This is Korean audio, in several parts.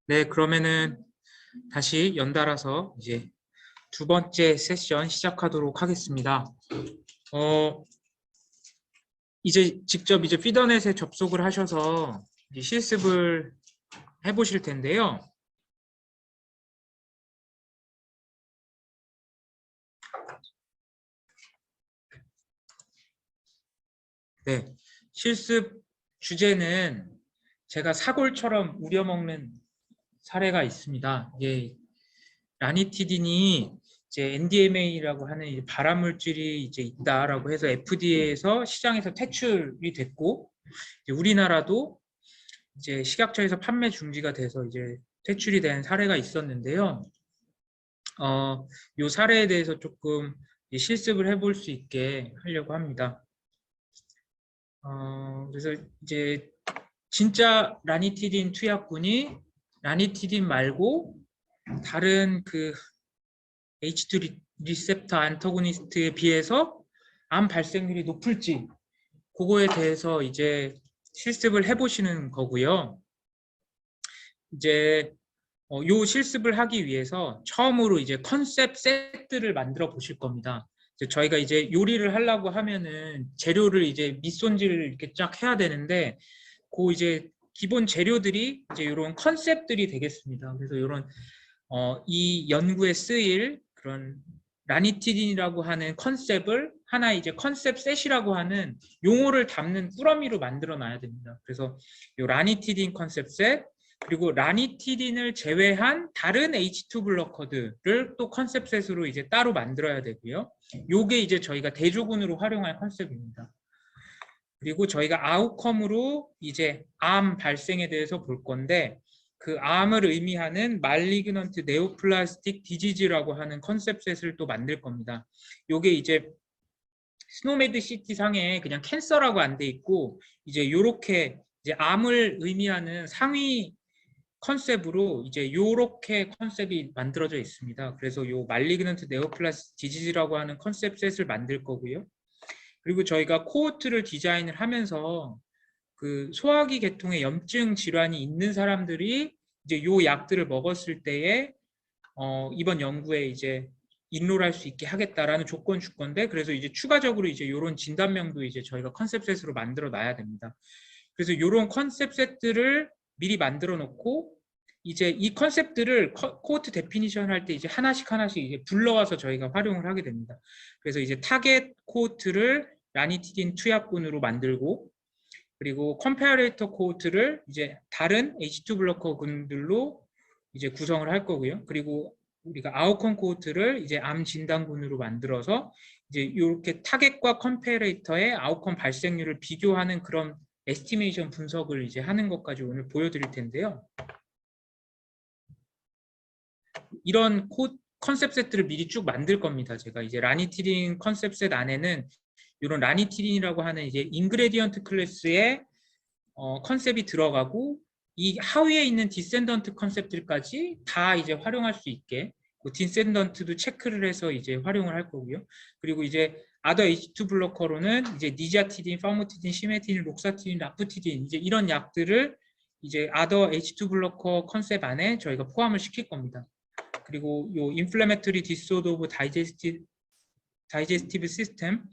네, 그러면은 다시 연달아서 이제 두 번째 세션 시작하도록 하겠습니다. 이제 직접 이제 피더넷에 접속을 하셔서 이제 실습을 해보실 텐데요. 네, 실습 주제는 제가 사골처럼 우려먹는 사례가 있습니다. 이게 라니티딘이 이제 NDMA라고 하는 이제 발암물질이 이제 있다라고 해서 FDA에서 시장에서 퇴출이 됐고, 이제 우리나라도 이제 식약처에서 판매 중지가 돼서 이제 퇴출이 된 사례가 있었는데요. 이 사례에 대해서 조금 실습을 해볼 수 있게 하려고 합니다. 그래서 이제 진짜 라니티딘 투약군이 라니티딘 말고 다른 그 H2 리셉터 안타고니스트에 비해서 암 발생률이 높을지 그거에 대해서 이제 실습을 해보시는 거고요. 이제 요 실습을 하기 위해서 처음으로 이제 컨셉 세트를 만들어 보실 겁니다. 저희가 이제 요리를 하려고 하면은 재료를 이제 밑손질을 이렇게 쫙 해야 되는데 그 이제 기본 재료들이 이제 이런 컨셉들이 되겠습니다. 그래서 이런 이 연구에 쓰일 그런 라니티딘이라고 하는 컨셉을 하나 이제 컨셉 셋이라고 하는 용어를 담는 꾸러미로 만들어 놔야 됩니다. 그래서 이 라니티딘 컨셉 셋 그리고 라니티딘을 제외한 다른 H2 블러커들을 또 컨셉 셋으로 이제 따로 만들어야 되고요. 요게 이제 저희가 대조군으로 활용할 컨셉입니다. 그리고 저희가 아웃컴으로 이제 암 발생에 대해서 볼 건데 그 암을 의미하는 말리그넌트 네오플라스틱 디지즈라고 하는 컨셉셋을 또 만들 겁니다. 요게 이제 스노메드 시티 상에 그냥 캔서라고 안 돼 있고 이제 요렇게 이제 암을 의미하는 상위 컨셉으로 이제 요렇게 컨셉이 만들어져 있습니다. 그래서 요 말리그넌트 네오플라스틱 디지즈라고 하는 컨셉셋을 만들 거고요. 그리고 저희가 코호트를 디자인을 하면서 그 소화기 계통의 염증 질환이 있는 사람들이 이제 요 약들을 먹었을 때에 이번 연구에 이제 인롤할 수 있게 하겠다라는 조건 줄 건데 그래서 이제 추가적으로 이제 요런 진단명도 이제 저희가 컨셉셋으로 만들어 놔야 됩니다. 그래서 요런 컨셉셋들을 미리 만들어 놓고 이제 이 컨셉들을 코호트 데피니션 할 때 이제 하나씩 이제 불러와서 저희가 활용을 하게 됩니다. 그래서 이제 타겟 코호트를 라니티딘 투약군으로 만들고 그리고 컴페어레이터 코호트를 이제 다른 H2 블러커 군들로 이제 구성을 할 거고요. 그리고 우리가 아웃컴 코호트를 이제 암 진단군으로 만들어서 이제 이렇게 타겟과 컴페어레이터의 아웃컴 발생률을 비교하는 그런 에스티메이션 분석을 이제 하는 것까지 오늘 보여드릴 텐데요. 이런 컨셉 세트를 미리 쭉 만들 겁니다. 제가 이제 라니티딘 컨셉 셋 안에는 이런 라니티딘이라고 하는 이제 인그레디언트 클래스의 컨셉이 들어가고 이 하위에 있는 디센던트 컨셉들까지 다 이제 활용할 수 있게 디센던트도 체크를 해서 이제 활용을 할 거고요. 그리고 이제 아더 H2 블로커로는 이제 니자티딘, 파모티딘, 시메티딘, 록사티딘, 라푸티딘 이제 이런 약들을 이제 아더 H2 블로커 컨셉 안에 저희가 포함을 시킬 겁니다. 그리고 요 인플레메터리 디스오더 오브 다이제스티브 시스템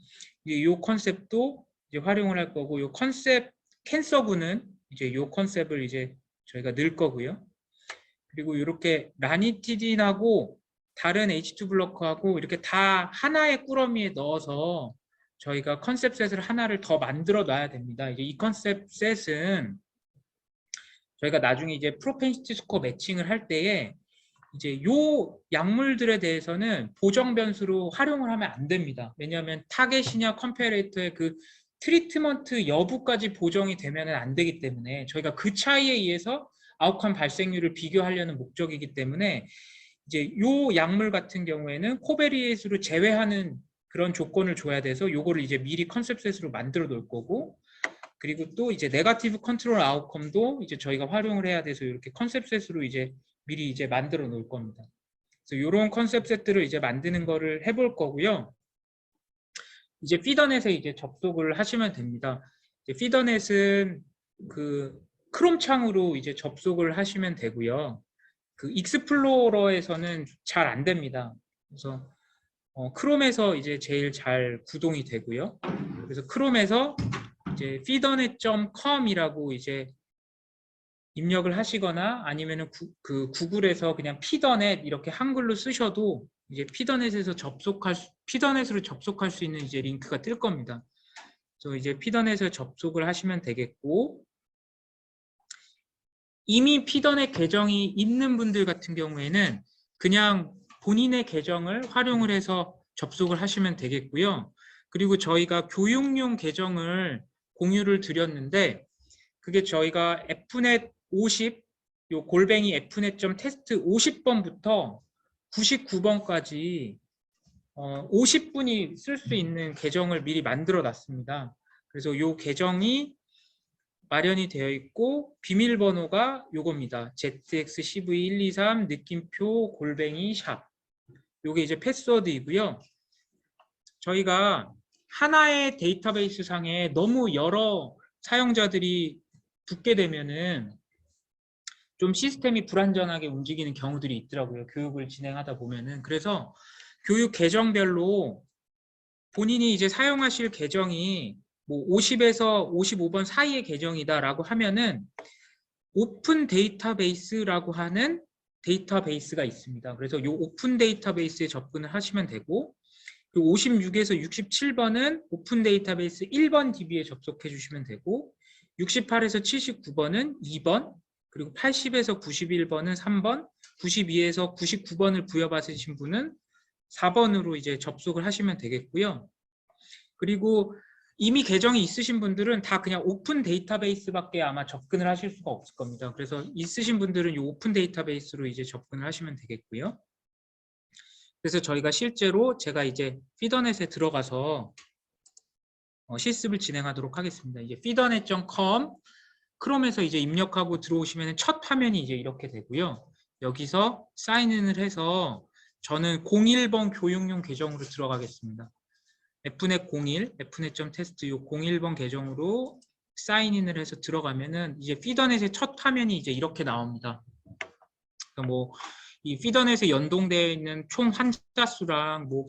요 컨셉도 이제 활용을 할 거고 요 컨셉 캔서군은 이제 요 컨셉을 이제 저희가 넣을 거고요. 그리고 이렇게 라니티딘하고 다른 H2 블러커하고 이렇게 다 하나의 꾸러미에 넣어서 저희가 컨셉 셋을 하나를 더 만들어 놔야 됩니다. 이제 이 컨셉 셋은 저희가 나중에 이제 프로펜시티 스코어 매칭을 할 때에 이제 요 약물들에 대해서는 보정 변수로 활용을 하면 안 됩니다. 왜냐하면 타겟이냐 컴페레이터의 그 트리트먼트 여부까지 보정이 되면 안 되기 때문에 저희가 그 차이에 의해서 아웃컴 발생률을 비교하려는 목적이기 때문에 이제 요 약물 같은 경우에는 코베리에이스로 제외하는 그런 조건을 줘야 돼서 요거를 이제 미리 컨셉셋으로 만들어 놓을 거고 그리고 또 이제 네거티브 컨트롤 아웃컴도 이제 저희가 활용을 해야 돼서 이렇게 컨셉셋으로 이제 미리 이제 만들어 놓을 겁니다. 그래서 이런 컨셉 셋들을 이제 만드는 거를 해볼 거고요. 이제 피더넷에 이제 접속을 하시면 됩니다. 이제 피더넷은 그 크롬 창으로 이제 접속을 하시면 되고요. 그 익스플로러에서는 잘 안 됩니다. 그래서 크롬에서 이제 제일 잘 구동이 되고요. 그래서 크롬에서 이제 feedernet.com이라고 이제 입력을 하시거나 아니면은 그 구글에서 그냥 피더넷 이렇게 한글로 쓰셔도 이제 피더넷으로 접속할 수 있는 이제 링크가 뜰 겁니다. 그래서 이제 피더넷에 접속을 하시면 되겠고, 이미 피더넷 계정이 있는 분들 같은 경우에는 그냥 본인의 계정을 활용을 해서 접속을 하시면 되겠고요. 그리고 저희가 교육용 계정을 공유를 드렸는데, 그게 저희가 fnet 50, 요 골뱅이 fnet.test 50번부터 99번까지 50분이 쓸 수 있는 계정을 미리 만들어 놨습니다. 그래서 요 계정이 마련이 되어 있고 비밀번호가 요겁니다. ZXCV123 느낌표 골뱅이 샵. 요게 이제 패스워드이고요. 저희가 하나의 데이터베이스 상에 너무 여러 사용자들이 붙게 되면은 좀 시스템이 불안전하게 움직이는 경우들이 있더라고요. 교육을 진행하다 보면은. 그래서 교육 계정별로 본인이 이제 사용하실 계정이 뭐 50에서 55번 사이의 계정이다라고 하면은 오픈 데이터베이스라고 하는 데이터베이스가 있습니다. 그래서 이 오픈 데이터베이스에 접근을 하시면 되고, 56에서 67번은 오픈 데이터베이스 1번 DB에 접속해 주시면 되고, 68에서 79번은 2번, 그리고 80에서 91번은 3번, 92에서 99번을 부여받으신 분은 4번으로 이제 접속을 하시면 되겠고요. 그리고 이미 계정이 있으신 분들은 다 그냥 오픈 데이터베이스밖에 아마 접근을 하실 수가 없을 겁니다. 그래서 있으신 분들은 이 오픈 데이터베이스로 이제 접근을 하시면 되겠고요. 그래서 저희가 실제로 제가 이제 피더넷에 들어가서 실습을 진행하도록 하겠습니다. 이제 feedernet.com 크롬에서 이제 입력하고 들어오시면 첫 화면이 이제 이렇게 되고요. 여기서 사인인을 해서 저는 01번 교육용 계정으로 들어가겠습니다. fnet 01, fnet.test 요 01번 계정으로 사인인을 해서 들어가면은 이제 피더넷의 첫 화면이 이제 이렇게 나옵니다. 그러니까 뭐 이 피더넷에 연동되어 있는 총 환자 수랑 뭐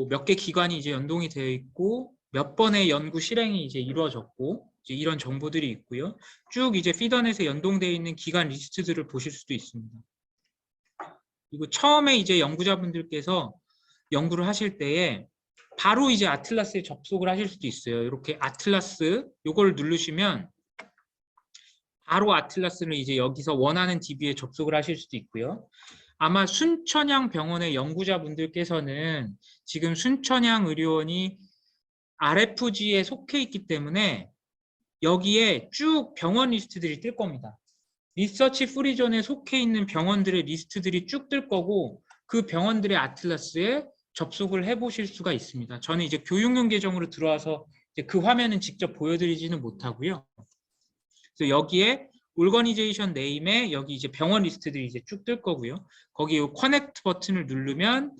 몇 개 기관이 이제 연동이 되어 있고 몇 번의 연구 실행이 이제 이루어졌고 이제 이런 정보들이 있고요. 쭉 이제 피더넷에 연동되어 있는 기관 리스트들을 보실 수도 있습니다. 그리고 처음에 이제 연구자분들께서 연구를 하실 때에 바로 이제 아틀라스에 접속을 하실 수도 있어요. 이렇게 아틀라스 요걸 누르시면 바로 아틀라스를 이제 여기서 원하는 DB에 접속을 하실 수도 있고요. 아마 순천향 병원의 연구자분들께서는 지금 순천향 의료원이 RFG에 속해 있기 때문에 여기에 쭉 병원 리스트들이 뜰 겁니다. 리서치 프리존에 속해 있는 병원들의 리스트들이 쭉 뜰 거고 그 병원들의 아틀라스에 접속을 해보실 수가 있습니다. 저는 이제 교육용 계정으로 들어와서 이제 그 화면은 직접 보여드리지는 못하고요. 그래서 여기에 오거니제이션 네임에 여기 이제 병원 리스트들이 이제 쭉 뜰 거고요. 거기 이 커넥트 버튼을 누르면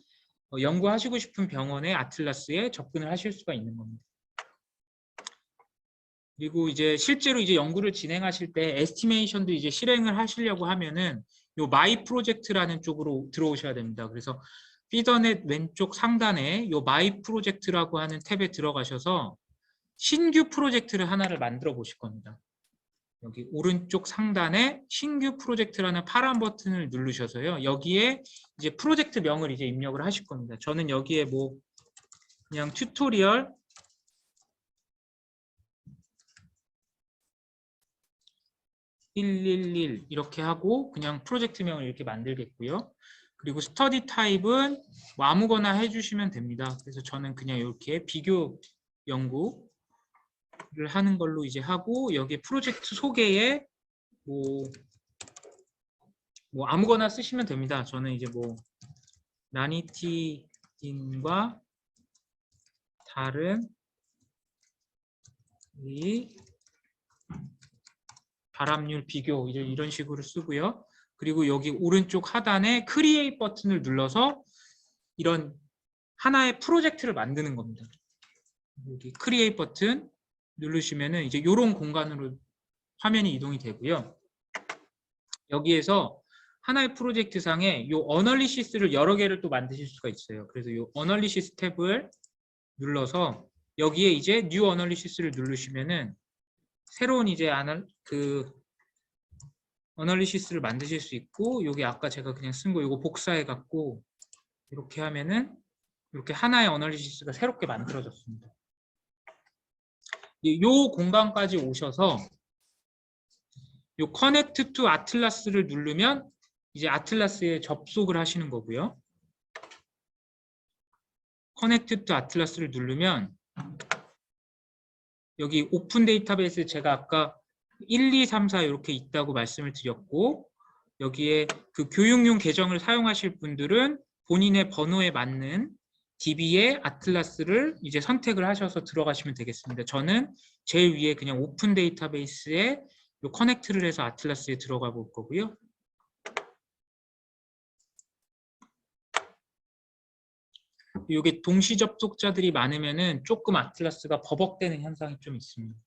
연구하시고 싶은 병원의 아틀라스에 접근을 하실 수가 있는 겁니다. 그리고 이제 실제로 이제 연구를 진행하실 때 에스티메이션도 이제 실행을 하시려고 하면은 요 마이 프로젝트라는 쪽으로 들어오셔야 됩니다. 그래서 피더넷 왼쪽 상단에 요 마이 프로젝트라고 하는 탭에 들어가셔서 신규 프로젝트를 하나를 만들어 보실 겁니다. 여기 오른쪽 상단에 신규 프로젝트라는 파란 버튼을 누르셔서요. 여기에 이제 프로젝트 명을 이제 입력을 하실 겁니다. 저는 여기에 뭐 그냥 튜토리얼 111 이렇게 하고 그냥 프로젝트 명을 이렇게 만들겠고요. 그리고 스터디 타입은 뭐 아무거나 해주시면 됩니다. 그래서 저는 그냥 이렇게 비교 연구를 하는 걸로 이제 하고 여기 프로젝트 소개에 뭐 아무거나 쓰시면 됩니다. 저는 이제 뭐 라니티딘과 다른 이 발암률 비교 이런 식으로 쓰고요. 그리고 여기 오른쪽 하단에 크리에이트 버튼을 눌러서 이런 하나의 프로젝트를 만드는 겁니다. 여기 크리에이트 버튼 누르시면은 이제 이런 공간으로 화면이 이동이 되고요. 여기에서 하나의 프로젝트 상에 이 어널리시스를 여러 개를 또 만드실 수가 있어요. 그래서 이 어널리시스 탭을 눌러서 여기에 이제 뉴 어널리시스를 누르시면은 새로운 이제 어널리시스를 만드실 수 있고, 여기 아까 제가 그냥 쓴 거 이거 복사해 갖고 이렇게 하면은 이렇게 하나의 어널리시스가 새롭게 만들어졌습니다. 이 공간까지 오셔서 이 커넥트 투 아틀라스를 누르면 이제 아틀라스에 접속을 하시는 거고요. 커넥트 투 아틀라스를 누르면 여기 오픈 데이터베이스 제가 아까 1, 2, 3, 4 이렇게 있다고 말씀을 드렸고, 여기에 그 교육용 계정을 사용하실 분들은 본인의 번호에 맞는 DB의 아틀라스를 이제 선택을 하셔서 들어가시면 되겠습니다. 저는 제일 위에 그냥 오픈 데이터베이스에 요 커넥트를 해서 아틀라스에 들어가 볼 거고요. 이게 동시 접속자들이 많으면은 조금 아틀라스가 버벅대는 현상이 좀 있습니다.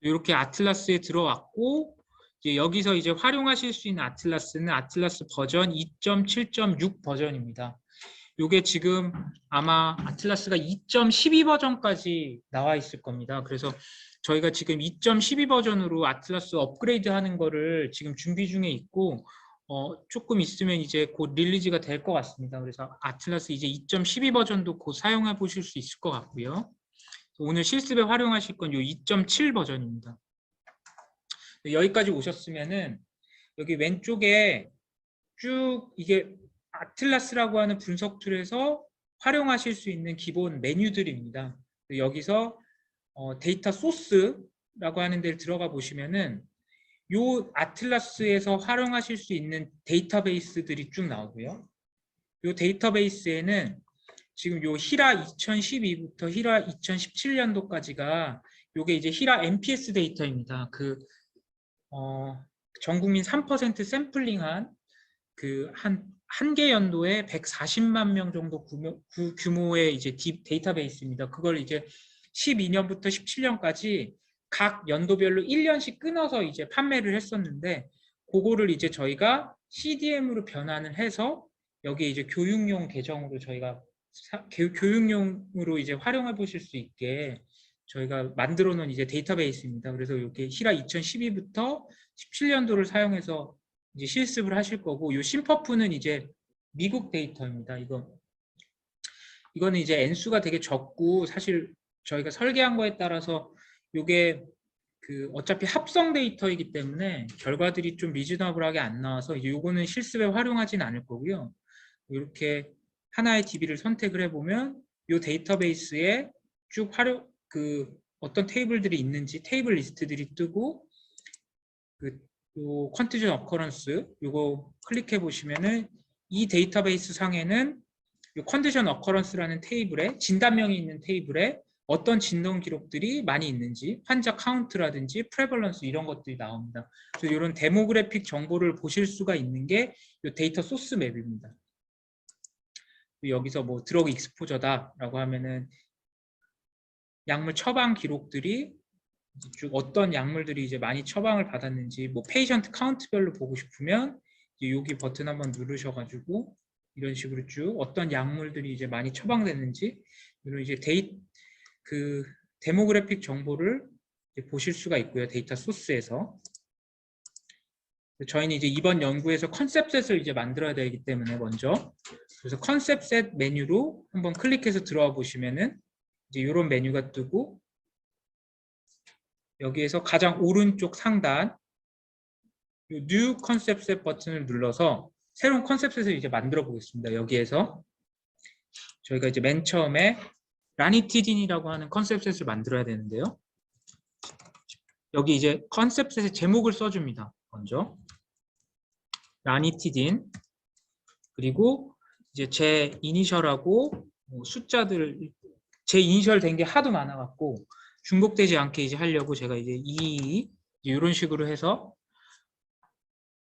이렇게 아틀라스에 들어왔고, 이제 여기서 이제 활용하실 수 있는 아틀라스는 아틀라스 버전 2.7.6 버전입니다. 이게 지금 아마 아틀라스가 2.12 버전까지 나와 있을 겁니다. 그래서 저희가 지금 2.12 버전으로 아틀라스 업그레이드 하는 거를 지금 준비 중에 있고, 조금 있으면 이제 곧 릴리즈가 될 것 같습니다. 그래서 아틀라스 이제 2.12 버전도 곧 사용해 보실 수 있을 것 같고요. 오늘 실습에 활용하실 건 이 2.7 버전입니다. 여기까지 오셨으면은 여기 왼쪽에 쭉 이게 아틀라스라고 하는 분석 툴에서 활용하실 수 있는 기본 메뉴들입니다. 여기서 데이터 소스라고 하는 데를 들어가 보시면은 요 아틀라스에서 활용하실 수 있는 데이터베이스들이 쭉 나오고요. 요 데이터베이스에는 지금 요 히라 2012부터 히라 2017년도까지가 요게 이제 히라 NPS 데이터입니다. 전 국민 3% 샘플링한 한 개 연도에 140만 명 정도 규모의 이제 데이터베이스입니다. 그걸 이제 12년부터 17년까지 각 연도별로 1년씩 끊어서 이제 판매를 했었는데, 그거를 이제 저희가 CDM으로 변환을 해서 여기 이제 교육용 계정으로 저희가 교육용으로 이제 활용해 보실 수 있게 저희가 만들어 놓은 이제 데이터베이스입니다. 그래서 이렇게 히라 2012부터 17년도를 사용해서 이제 실습을 하실 거고, 이 심퍼프는 이제 미국 데이터입니다. 이거는 이제 N수가 되게 적고, 사실 저희가 설계한 거에 따라서 이게 어차피 합성 데이터이기 때문에 결과들이 좀 리즈너블하게 안 나와서 이제 요거는 실습에 활용하진 않을 거고요. 이렇게 하나의 DB를 선택을 해보면 이 데이터베이스에 쭉 어떤 테이블들이 있는지 테이블 리스트들이 뜨고, 요 컨티전 어커런스 요거 클릭해 보시면은 이 데이터베이스 상에는 요 컨디션 어커런스라는 테이블에 진단명이 있는 테이블에 어떤 진동 기록들이 많이 있는지, 환자 카운트라든지 프레벌런스 이런 것들이 나옵니다. 그래서 이런 데모그래픽 정보를 보실 수가 있는 게 이 데이터 소스 맵입니다. 여기서 뭐 드러그 익스포저다라고 하면은 약물 처방 기록들이 쭉 어떤 약물들이 이제 많이 처방을 받았는지, 뭐 페이션트 카운트별로 보고 싶으면 이제 여기 버튼 한번 누르셔가지고 이런 식으로 쭉 어떤 약물들이 이제 많이 처방됐는지 이런 이제 데모그래픽 정보를 보실 수가 있고요. 데이터 소스에서. 저희는 이제 이번 연구에서 컨셉셋을 이제 만들어야 되기 때문에 먼저, 그래서 컨셉셋 메뉴로 한번 클릭해서 들어와 보시면은 이제 이런 메뉴가 뜨고, 여기에서 가장 오른쪽 상단 이 New Concept Set 버튼을 눌러서 새로운 컨셉셋을 이제 만들어 보겠습니다. 여기에서 저희가 이제 맨 처음에 라니티딘이라고 하는 컨셉셋을 만들어야 되는데요. 여기 이제 컨셉셋의 제목을 써줍니다. 먼저 라니티딘, 그리고 이제 제 이니셜하고 숫자들, 제 이니셜 된 게 하도 많아갖고 중복되지 않게 이제 하려고 제가 이제 이런 식으로 해서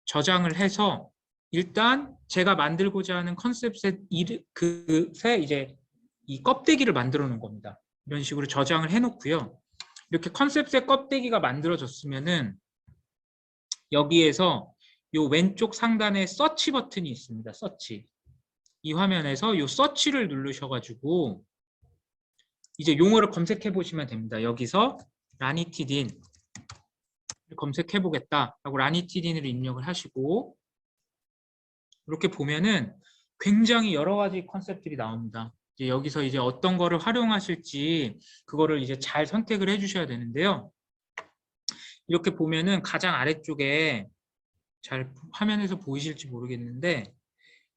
저장을 해서, 일단 제가 만들고자 하는 컨셉셋 이제 이 껍데기를 만들어 놓은 겁니다. 이런 식으로 저장을 해 놓고요. 이렇게 컨셉셋 껍데기가 만들어졌으면은 여기에서 요 왼쪽 상단에 서치 버튼이 있습니다. 서치. 이 화면에서 요 서치를 누르셔가지고 이제 용어를 검색해 보시면 됩니다. 여기서 라니티딘 검색해 보겠다 하고 라니티딘을 입력을 하시고 이렇게 보면은 굉장히 여러 가지 컨셉들이 나옵니다. 이제 여기서 이제 어떤 거를 활용하실지 그거를 이제 잘 선택을 해 주셔야 되는데요. 이렇게 보면은 가장 아래쪽에 잘 화면에서 보이실지 모르겠는데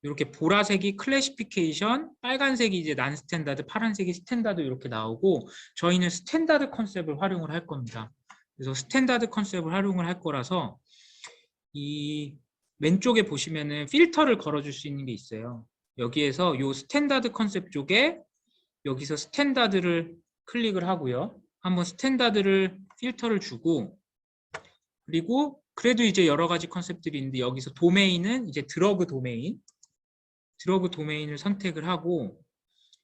이렇게 보라색이 클래시피케이션, 빨간색이 이제 난 스탠다드, 파란색이 스탠다드 이렇게 나오고 저희는 스탠다드 컨셉을 활용을 할 겁니다. 그래서 스탠다드 컨셉을 활용을 할 거라서 이 왼쪽에 보시면은 필터를 걸어줄 수 있는 게 있어요. 여기에서 이 스탠다드 컨셉 쪽에 여기서 스탠다드를 클릭을 하고요. 한번 스탠다드를 필터를 주고 그리고 그래도 이제 여러 가지 컨셉들이 있는데 여기서 도메인은 이제 드러그 도메인을 선택을 하고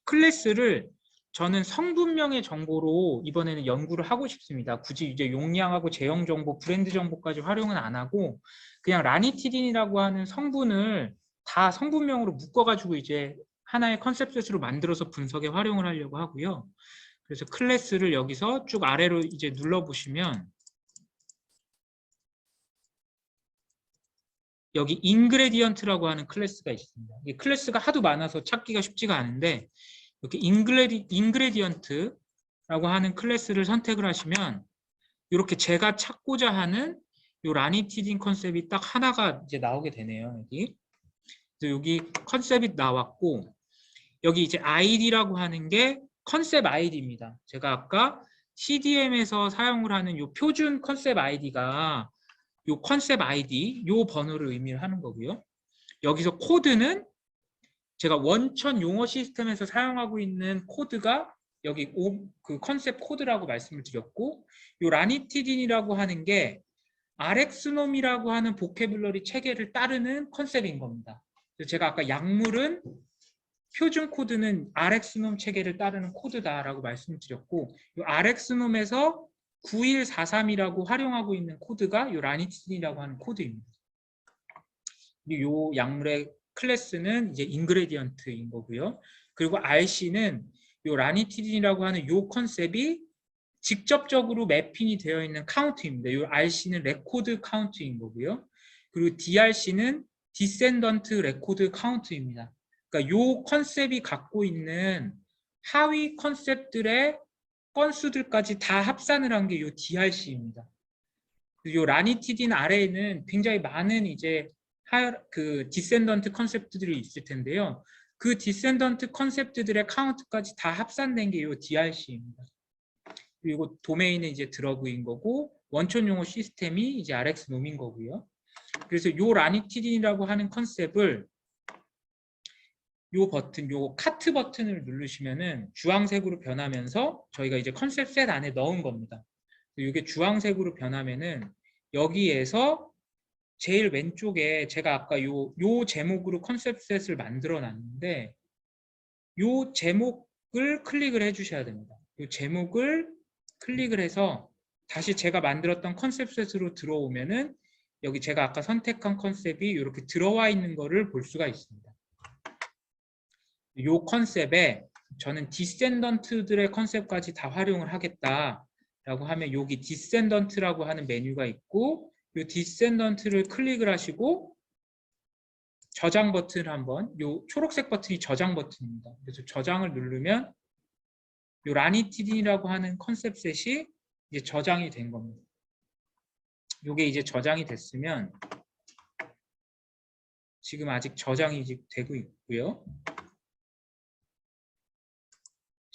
클래스를 저는 성분명의 정보로 이번에는 연구를 하고 싶습니다. 굳이 이제 용량하고 제형 정보, 브랜드 정보까지 활용은 안 하고 그냥 라니티딘이라고 하는 성분을 다 성분명으로 묶어가지고 이제 하나의 컨셉셋으로 만들어서 분석에 활용을 하려고 하고요. 그래서 클래스를 여기서 쭉 아래로 이제 눌러보시면 여기 인그레디언트라고 하는 클래스가 있습니다. 이 클래스가 하도 많아서 찾기가 쉽지가 않은데 이렇게 인그레디언트라고 하는 클래스를 선택을 하시면 이렇게 제가 찾고자 하는 이 라니티딘 컨셉이 딱 하나가 이제 나오게 되네요. 여기. 그래서 여기 컨셉이 나왔고 여기 이제 ID라고 하는 게 컨셉 ID입니다. 제가 아까 CDM에서 사용을 하는 이 표준 컨셉 ID가 이 컨셉 ID, 이 번호를 의미를 하는 거고요. 여기서 코드는 제가 원천 용어 시스템에서 사용하고 있는 코드가 여기 그 컨셉 코드라고 말씀을 드렸고 이 라니티딘이라고 하는 게 Rx놈이라고 하는 보캐블러리 체계를 따르는 컨셉인 겁니다. 그래서 제가 아까 약물은 표준 코드는 Rx놈 체계를 따르는 코드다라고 말씀을 드렸고 이 Rx놈에서 9143이라고 활용하고 있는 코드가 이 라니티딘이라고 하는 코드입니다. 그리고 이 약물의 클래스는 이제 인그레디언트인 거고요. 그리고 RC는 이 라니티딘이라고 하는 이 컨셉이 직접적으로 매핑이 되어 있는 카운트입니다. 이 RC는 레코드 카운트인 거고요. 그리고 DRC는 디센던트 레코드 카운트입니다. 그러니까 이 컨셉이 갖고 있는 하위 컨셉들의 건수들까지 다 합산을 한 게 이 DRC입니다. 이 라니티딘 아래에는 굉장히 많은 이제 그 디센던트 컨셉트들이 있을 텐데요. 그 디센던트 컨셉트들의 카운트까지 다 합산된 게 이 DRC입니다. 그리고 도메인은 이제 드러그인 거고 원천 용어 시스템이 이제 Rx놈인 거고요. 그래서 이 라니티딘이라고 하는 컨셉을 요 버튼, 요 카트 버튼을 누르시면은 주황색으로 변하면서 저희가 이제 컨셉 셋 안에 넣은 겁니다. 이게 주황색으로 변하면은 여기에서 제일 왼쪽에 제가 아까 요 제목으로 컨셉 셋을 만들어 놨는데 요 제목을 클릭을 해 주셔야 됩니다. 요 제목을 클릭을 해서 다시 제가 만들었던 컨셉 셋으로 들어오면은 여기 제가 아까 선택한 컨셉이 이렇게 들어와 있는 거를 볼 수가 있습니다. 이 컨셉에 저는 디센던트들의 컨셉까지 다 활용을 하겠다라고 하면 여기 디센던트라고 하는 메뉴가 있고 이 디센던트를 클릭을 하시고 저장 버튼을 한번 이 초록색 버튼이 저장 버튼입니다. 그래서 저장을 누르면 이 라니티딘이라고 하는 컨셉셋이 이제 저장이 된 겁니다. 이게 이제 저장이 됐으면 지금 아직 저장이 되고 있고요.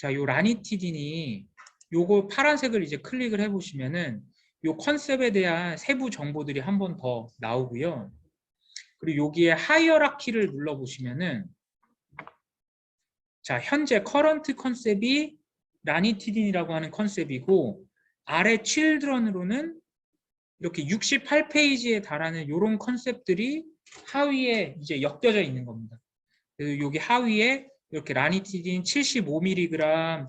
자, 요 라니티딘이 요거 파란색을 이제 클릭을 해보시면은 요 컨셉에 대한 세부 정보들이 한 번 더 나오고요. 그리고 여기에 하이어라키를 눌러보시면은 자, 현재 커런트 컨셉이 라니티딘이라고 하는 컨셉이고 아래 칠드런으로는 이렇게 68페이지에 달하는 요런 컨셉들이 하위에 이제 엮여져 있는 겁니다. 그래서 여기 하위에 이렇게 라니티딘 75mg,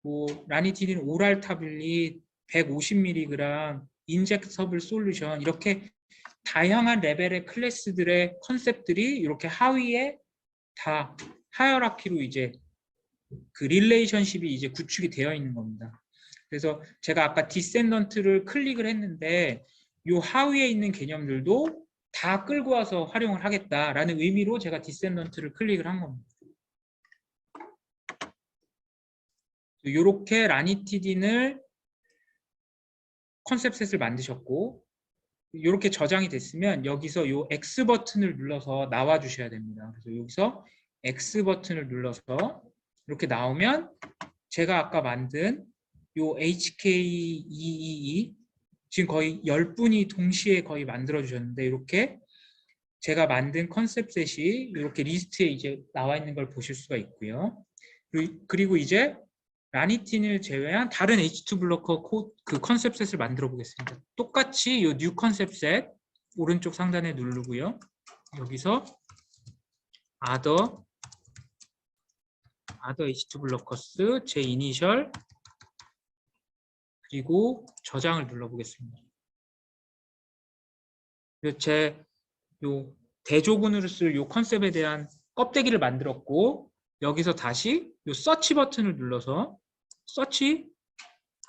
뭐 라니티딘 오랄 타블릿 150mg, 인젝터블 솔루션 이렇게 다양한 레벨의 클래스들의 컨셉들이 이렇게 하위에 다 하이어라키로 이제 그 릴레이션십이 이제 구축이 되어 있는 겁니다. 그래서 제가 아까 디센던트를 클릭을 했는데 이 하위에 있는 개념들도 다 끌고 와서 활용을 하겠다라는 의미로 제가 디센던트를 클릭을 한 겁니다. 이렇게 라니티딘을 컨셉셋을 만드셨고 이렇게 저장이 됐으면 여기서 이 X 버튼을 눌러서 나와 주셔야 됩니다. 그래서 여기서 X 버튼을 눌러서 이렇게 나오면 제가 아까 만든 이 HK222 지금 거의 10분이 동시에 거의 만들어 주셨는데 이렇게 제가 만든 컨셉셋이 이렇게 리스트에 이제 나와 있는 걸 보실 수가 있고요. 그리고 이제 라니틴을 제외한 다른 H2 블로커 그 컨셉셋을 만들어 보겠습니다. 똑같이 이 뉴 컨셉셋 오른쪽 상단에 누르고요. 여기서 other H2 블로커스 제 이니셜 그리고 저장을 눌러 보겠습니다. 제 요 대조군으로 쓸 요 컨셉에 대한 껍데기를 만들었고 여기서 다시 요 서치 버튼을 눌러서 서치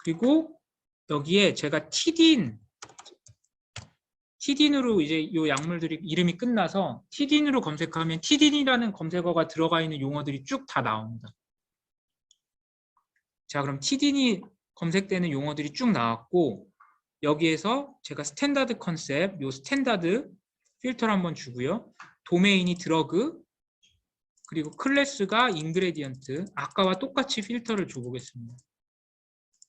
그리고 여기에 제가 티딘으로 이제 요 약물들이 이름이 끝나서 티딘으로 검색하면 티딘이라는 검색어가 들어가 있는 용어들이 쭉 다 나옵니다. 자, 그럼 티딘이 검색되는 용어들이 쭉 나왔고 여기에서 제가 스탠다드 컨셉, 요 스탠다드 필터를 한번 주고요. 도메인이 드러그, 그리고 클래스가 인그레디언트, 아까와 똑같이 필터를 줘보겠습니다.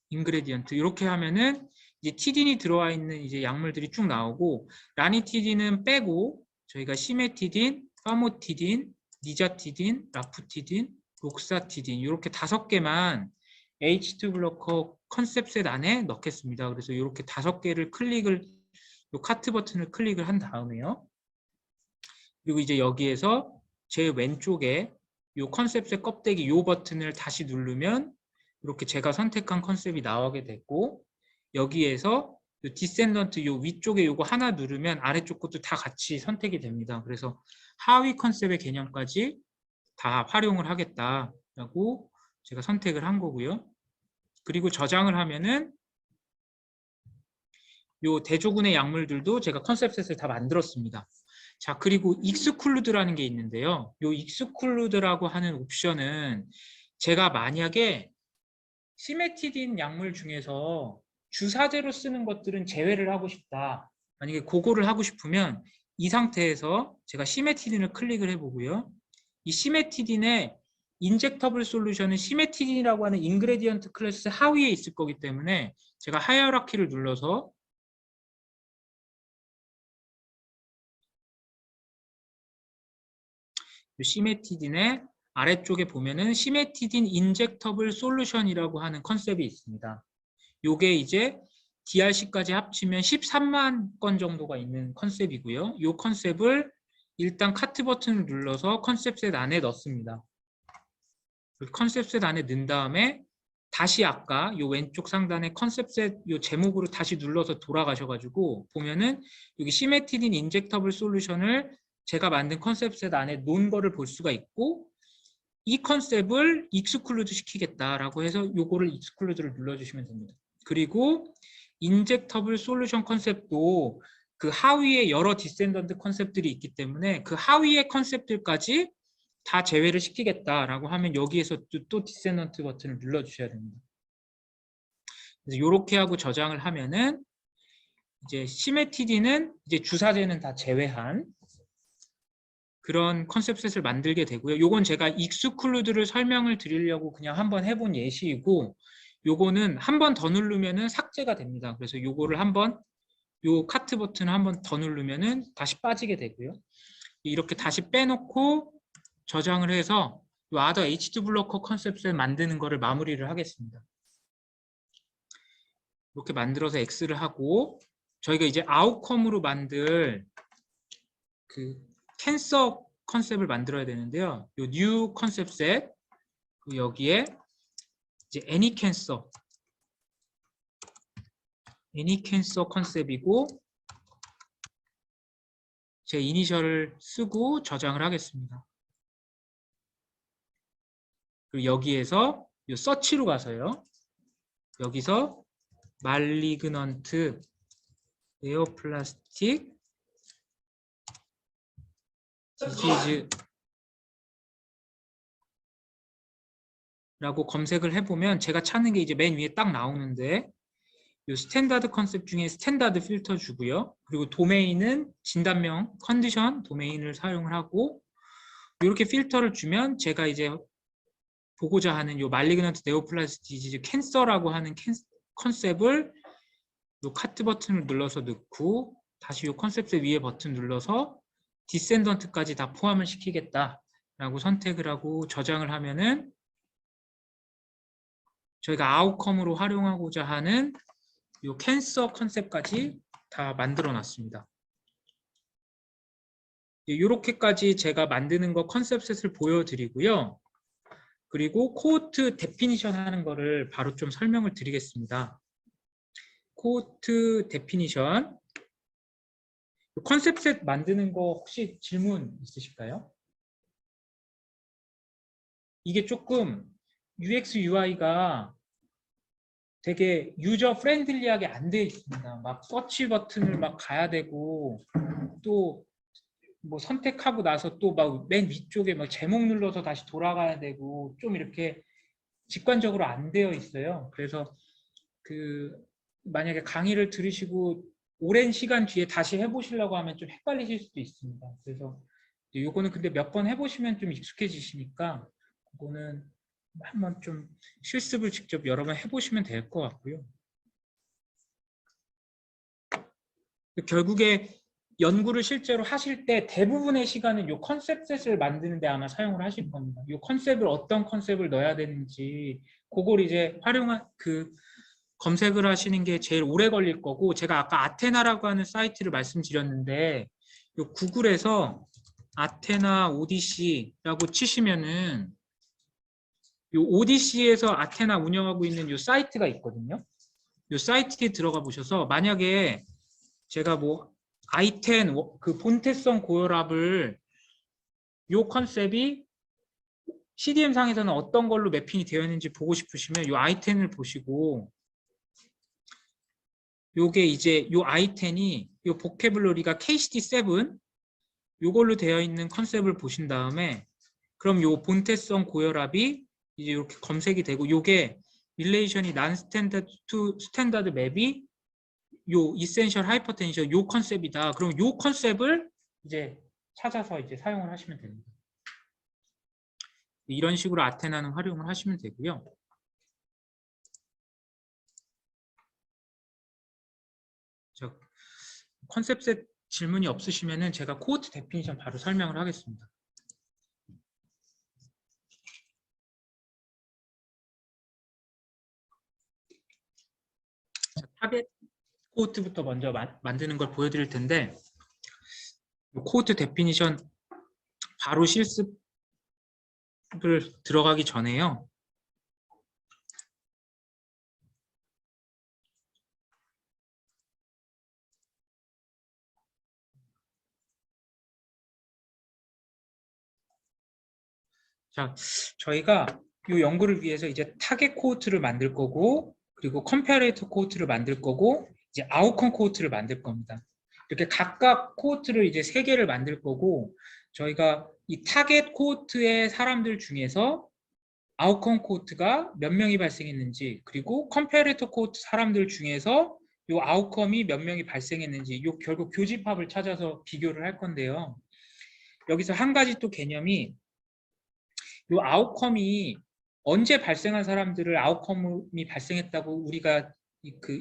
인그레디언트 이렇게 하면은 이제 티딘이 들어와 있는 이제 약물들이 쭉 나오고 라니티딘은 빼고 저희가 시메티딘, 파모티딘, 니자티딘, 라푸티딘, 록사티딘 이렇게 5개만 H2 블로커 컨셉셋 안에 넣겠습니다. 그래서 이렇게 5개를 요 카트 버튼을 클릭을 한 다음에요. 그리고 이제 여기에서 제 왼쪽에 요 컨셉셋 껍데기 요 버튼을 다시 누르면 이렇게 제가 선택한 컨셉이 나오게 됐고 여기에서 요 디센던트 요 위쪽에 요거 하나 누르면 아래쪽 것도 다 같이 선택이 됩니다. 그래서 하위 컨셉의 개념까지 다 활용을 하겠다라고 제가 선택을 한 거고요. 그리고 저장을 하면은 요 대조군의 약물들도 제가 컨셉셋을 다 만들었습니다. 자, 그리고 익스클루드라는 게 있는데요. 요 익스클루드라고 하는 옵션은 제가 만약에 시메티딘 약물 중에서 주사제로 쓰는 것들은 제외를 하고 싶다. 만약에 그거를 하고 싶으면 이 상태에서 제가 시메티딘을 클릭을 해보고요. 이 시메티딘의 인젝터블 솔루션은 시메티딘이라고 하는 인그레디언트 클래스 하위에 있을 거기 때문에 제가 하이어라키를 눌러서 시메티딘의 아래쪽에 보면은 시메티딘 인젝터블 솔루션이라고 하는 컨셉이 있습니다. 요게 이제 DRC까지 합치면 13만 건 정도가 있는 컨셉이고요. 요 컨셉을 일단 카트 버튼을 눌러서 컨셉셋 안에 넣습니다. 컨셉셋 안에 넣은 다음에 다시 아까 요 왼쪽 상단에 컨셉셋 요 제목으로 다시 눌러서 돌아가셔가지고 보면은 여기 시메티딘 인젝터블 솔루션을 제가 만든 컨셉셋 안에 놓은 거를 볼 수가 있고 이 컨셉을 익스클루드 시키겠다라고 해서 요거를 익스클루드를 눌러주시면 됩니다. 그리고 인젝터블 솔루션 컨셉도 그 하위에 여러 디센던트 컨셉들이 있기 때문에 그 하위의 컨셉들까지 다 제외를 시키겠다라고 하면 여기에서 또 디센던트 버튼을 눌러주셔야 됩니다. 그래서 이렇게 하고 저장을 하면은 이제 시메티딘은 이제 주사제는 다 제외한 그런 컨셉셋을 만들게 되고요. 요건 제가 익스클루드를 설명을 드리려고 그냥 한번 해본 예시이고 요거는 한 번 더 누르면은 삭제가 됩니다. 그래서 요거를 한번 요 카트 버튼 한 번 더 누르면은 다시 빠지게 되고요. 이렇게 다시 빼놓고 저장을 해서 요 other H2 블로커 컨셉셋 만드는 거를 마무리를 하겠습니다. 이렇게 만들어서 X를 하고 저희가 이제 아웃컴으로 만들 그 캔서 컨셉을 만들어야 되는데요. 요 뉴 컨셉셋 여기에 이제 애니 캔서 컨셉이고 제 이니셜을 쓰고 저장을 하겠습니다. 그리고 여기에서 이 서치로 가서요. 여기서 말리그넌트 네오플라스틱 디지즈 라고 검색을 해보면 제가 찾는 게 이제 맨 위에 딱 나오는데 이 스탠다드 컨셉 중에 스탠다드 필터 주고요. 그리고 도메인은 진단명 컨디션 도메인을 사용을 하고 이렇게 필터를 주면 제가 이제 보고자 하는 이 말리그넌트 네오플라스틱 디지즈 캔서라고 하는 컨셉을 이 카트 버튼을 눌러서 넣고 다시 이 컨셉 위에 버튼 눌러서 디센던트까지 다 포함을 시키겠다라고 선택을 하고 저장을 하면은 저희가 아웃컴으로 활용하고자 하는 이 캔서 컨셉까지 다 만들어 놨습니다. 이렇게까지 제가 만드는 거 컨셉셋을 보여드리고요. 그리고 코호트 데피니션 하는 거를 바로 좀 설명을 드리겠습니다. 코호트 데피니션 컨셉셋 만드는 거 혹시 질문 있으실까요? 이게 조금 UX, UI가 되게 유저 프렌들리하게 안 되어 있습니다. 막 서치 버튼을 막 가야 되고 또 뭐 선택하고 나서 또 막 맨 위쪽에 막 제목 눌러서 다시 돌아가야 되고 좀 이렇게 직관적으로 안 되어 있어요. 그래서 그 만약에 강의를 들으시고 오랜 시간 뒤에 다시 해보시려고 하면 좀 헷갈리실 수도 있습니다. 그래서 요거는 근데 몇 번 해보시면 좀 익숙해지시니까 그거는 한번 좀 실습을 직접 여러 번 해보시면 될 것 같고요. 결국에 연구를 실제로 하실 때 대부분의 시간은 이 컨셉셋을 만드는 데 아마 사용을 하실 겁니다. 이 컨셉을 어떤 컨셉을 넣어야 되는지 그걸 이제 활용한 검색을 하시는 게 제일 오래 걸릴 거고 제가 아까 아테나라고 하는 사이트를 말씀드렸는데 이 구글에서 아테나 오디시라고 치시면은 이 오디시에서 아테나 운영하고 있는 이 사이트가 있거든요. 이 사이트에 들어가 보셔서 만약에 제가 뭐 i10 그 본태성 고혈압을 이 컨셉이 CDM 상에서는 어떤 걸로 매핑이 되어 있는지 보고 싶으시면 이 i10을 보시고 요게 이제 요 i10이 요 보캐블러리가 KCD7 요걸로 되어 있는 컨셉을 보신 다음에 그럼 요 본태성 고혈압이 이제 이렇게 검색이 되고 요게 릴레이션이 난 스탠다드 투 스탠다드 맵이 요 이센셜 하이퍼텐션 요 컨셉이다. 그럼 요 컨셉을 이제 찾아서 이제 사용을 하시면 됩니다. 이런 식으로 아테나는 활용을 하시면 되고요. 컨셉셋 질문이 없으시면은 제가 코호트 데피니션 바로 설명을 하겠습니다. 타겟 코호트부터 먼저 만드는 걸 보여드릴 텐데 코호트 데피니션 바로 실습을 들어가기 전에요. 자, 저희가 이 연구를 위해서 이제 타겟 코호트를 만들 거고 그리고 컴패레이터 코호트를 만들 거고 이제 아웃컴 코호트를 만들 겁니다. 이렇게 각각 코호트를 이제 3개를 만들 거고 저희가 이 타겟 코호트의 사람들 중에서 아웃컴 코호트가 몇 명이 발생했는지 그리고 컴패레이터 코호트 사람들 중에서 이 아웃컴이 몇 명이 발생했는지 요 결국 교집합을 찾아서 비교를 할 건데요. 여기서 한 가지 또 개념이 이 아웃컴이 언제 발생한 사람들을 아웃컴이 발생했다고 우리가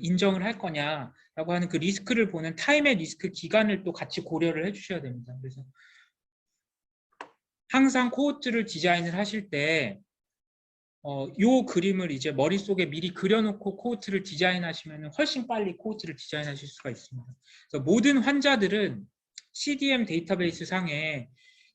인정을 할 거냐라고 하는 그 리스크를 보는 타임의 리스크 기간을 또 같이 고려를 해주셔야 됩니다. 그래서 항상 코호트를 디자인을 하실 때 요 그림을 이제 머릿속에 미리 그려놓고 코호트를 디자인하시면 훨씬 빨리 코호트를 디자인하실 수가 있습니다. 그래서 모든 환자들은 CDM 데이터베이스 상에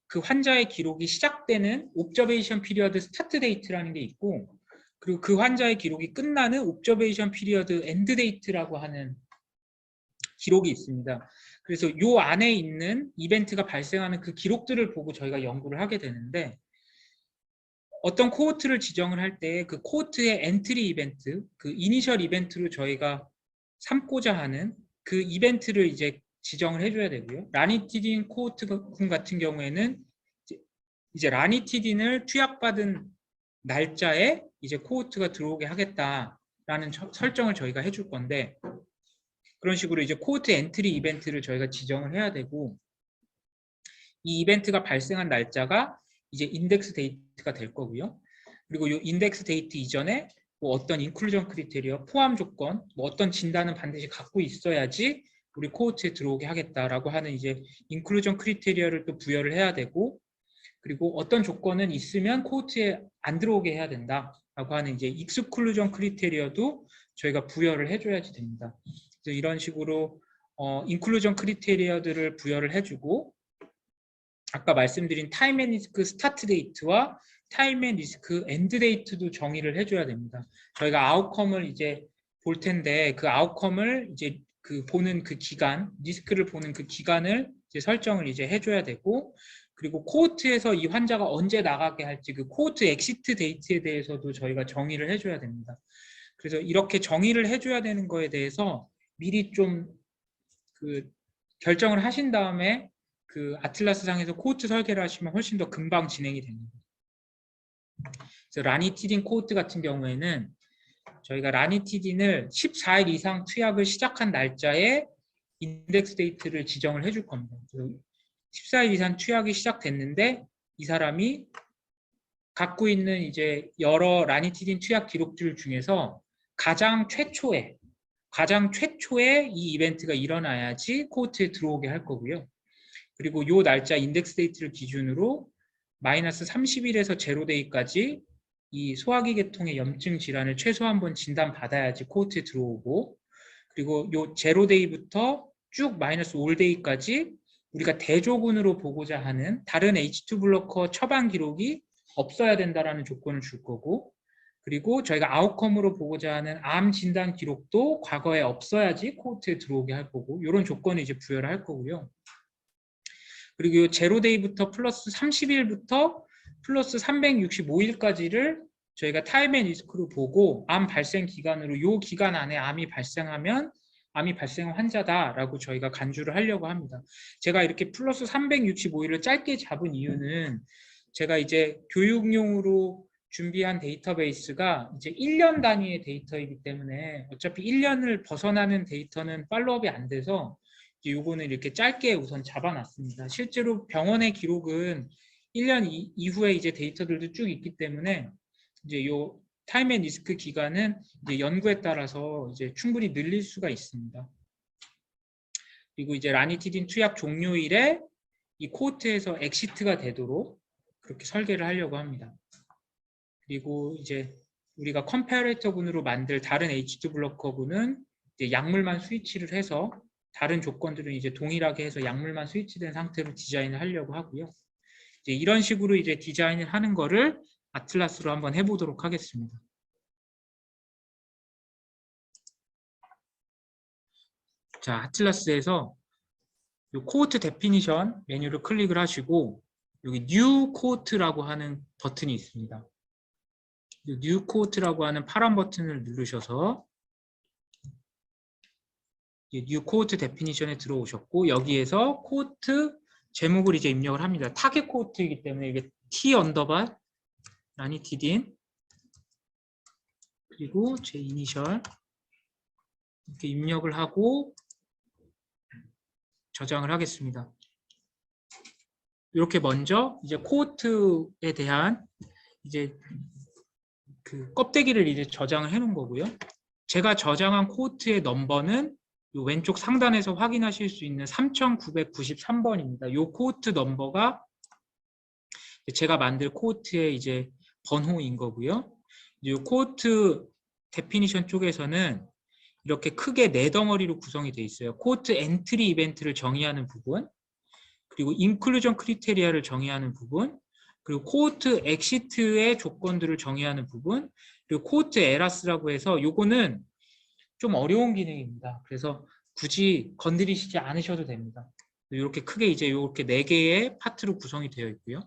그 환자의 기록이 시작되는 옵저베이션 피리어드 스타트 데이트라는 게 있고 그리고 그 환자의 기록이 끝나는 옵저베이션 피리어드 엔드 데이트라고 하는 기록이 있습니다. 그래서 요 안에 있는 이벤트가 발생하는 그 기록들을 보고 저희가 연구를 하게 되는데, 어떤 코호트를 지정을 할 때 그 코호트의 엔트리 이벤트, 그 이니셜 이벤트로 저희가 삼고자 하는 그 이벤트를 이제 지정을 해줘야 되고요. 라니티딘 코호트 같은 경우에는 이제 라니티딘을 투약받은 날짜에 이제 코호트가 들어오게 하겠다라는 설정을 저희가 해줄 건데, 그런 식으로 이제 코호트 엔트리 이벤트를 저희가 지정을 해야 되고, 이 이벤트가 발생한 날짜가 이제 인덱스 데이트가 될 거고요. 그리고 이 인덱스 데이트 이전에 뭐 어떤 인클루전 크리테리어, 포함 조건, 뭐 어떤 진단은 반드시 갖고 있어야지 우리 코호트에 들어오게 하겠다라고 하는 이제 인클루전 크리테리어를 또 부여를 해야 되고, 그리고 어떤 조건은 있으면 코호트에 안 들어오게 해야 된다라고 하는 이제 익스클루전 크리테리어도 저희가 부여를 해줘야지 됩니다. 그래서 이런 식으로 인클루전 크리테리어들을 부여를 해주고, 아까 말씀드린 타임 앤 리스크 스타트 데이트와 타임 앤 리스크 엔드 데이트도 정의를 해줘야 됩니다. 저희가 아웃컴을 이제 볼 텐데, 그 아웃컴을 이제 그 보는 그 기간, 리스크를 보는 그 기간을 이제 설정을 이제 해줘야 되고, 그리고 코호트에서 이 환자가 언제 나가게 할지 그 코호트 엑시트 데이트에 대해서도 저희가 정의를 해줘야 됩니다. 그래서 이렇게 정의를 해줘야 되는 거에 대해서 미리 좀 그 결정을 하신 다음에 그 아틀라스상에서 코호트 설계를 하시면 훨씬 더 금방 진행이 됩니다. 그래서 라니티딘 코호트 같은 경우에는 저희가 라니티딘을 14일 이상 투약을 시작한 날짜에 인덱스 데이트를 지정을 해줄 겁니다. 14일 이상 투약이 시작됐는데 이 사람이 갖고 있는 이제 여러 라니티딘 투약 기록들 중에서 가장 최초에 이 이벤트가 일어나야지 코호트에 들어오게 할 거고요. 그리고 이 날짜 인덱스 데이트를 기준으로 마이너스 30일에서 제로데이까지 이 소화기 계통의 염증 질환을 최소 한 번 진단받아야지 코호트에 들어오고, 그리고 이 제로데이부터 쭉 마이너스 5데이까지 우리가 대조군으로 보고자 하는 다른 H2 블로커 처방 기록이 없어야 된다라는 조건을 줄 거고, 그리고 저희가 아웃컴으로 보고자 하는 암 진단 기록도 과거에 없어야지 코호트에 들어오게 할 거고, 이런 조건을 이제 부여를 할 거고요. 그리고 제로데이부터 플러스 30일부터 플러스 365일까지를 저희가 타임 앤 리스크로 보고 암 발생 기간으로 이 기간 안에 암이 발생하면 암이 발생 환자다라고 저희가 간주를 하려고 합니다. 제가 이렇게 플러스 365일을 짧게 잡은 이유는 제가 이제 교육용으로 준비한 데이터베이스가 이제 1년 단위의 데이터이기 때문에 어차피 1년을 벗어나는 데이터는 팔로업이 안 돼서 요거는 이렇게 짧게 우선 잡아놨습니다. 실제로 병원의 기록은 1년 이후에 이제 데이터들도 쭉 있기 때문에 이제 요 타임 앤 리스크 기간은 이제 연구에 따라서 이제 충분히 늘릴 수가 있습니다. 그리고 이제 라니티딘 투약 종료일에 이 코호트에서 엑시트가 되도록 그렇게 설계를 하려고 합니다. 그리고 이제 우리가 컴패레이터군으로 만들 다른 H2 블로커군은 이제 약물만 스위치를 해서 다른 조건들은 이제 동일하게 해서 약물만 스위치된 상태로 디자인을 하려고 하고요. 이제 이런 식으로 이제 디자인을 하는 거를 아틀라스로 한번 해보도록 하겠습니다. 자, 아틀라스에서 이 코호트 데피니션 메뉴를 클릭을 하시고 여기 뉴 코호트라고 하는 버튼이 있습니다. 뉴 코호트라고 하는 파란 버튼을 누르셔서 뉴 코호트 데피니션에 들어오셨고, 여기에서 코호트 제목을 이제 입력을 합니다. 타겟 코호트이기 때문에 이게 T 언더바 라니티딘 그리고 제 이니셜 이렇게 입력을 하고 저장을 하겠습니다. 이렇게 먼저 이제 코호트에 대한 이제 그 껍데기를 이제 저장을 해 놓은 거고요. 제가 저장한 코호트의 넘버는 이 왼쪽 상단에서 확인하실 수 있는 3993번입니다. 이 코호트 넘버가 제가 만들 코호트의 이제 번호인 거고요. 이 코호트 데피니션 쪽에서는 이렇게 크게 4덩어리로 구성이 되어 있어요. 코호트 엔트리 이벤트를 정의하는 부분, 그리고 인클루전 크리테리아를 정의하는 부분, 그리고 코호트 엑시트의 조건들을 정의하는 부분, 그리고 코호트 에라스라고 해서 요거는 좀 어려운 기능입니다. 그래서 굳이 건드리시지 않으셔도 됩니다. 이렇게 크게 이제 이렇게 4개의 파트로 구성이 되어 있고요.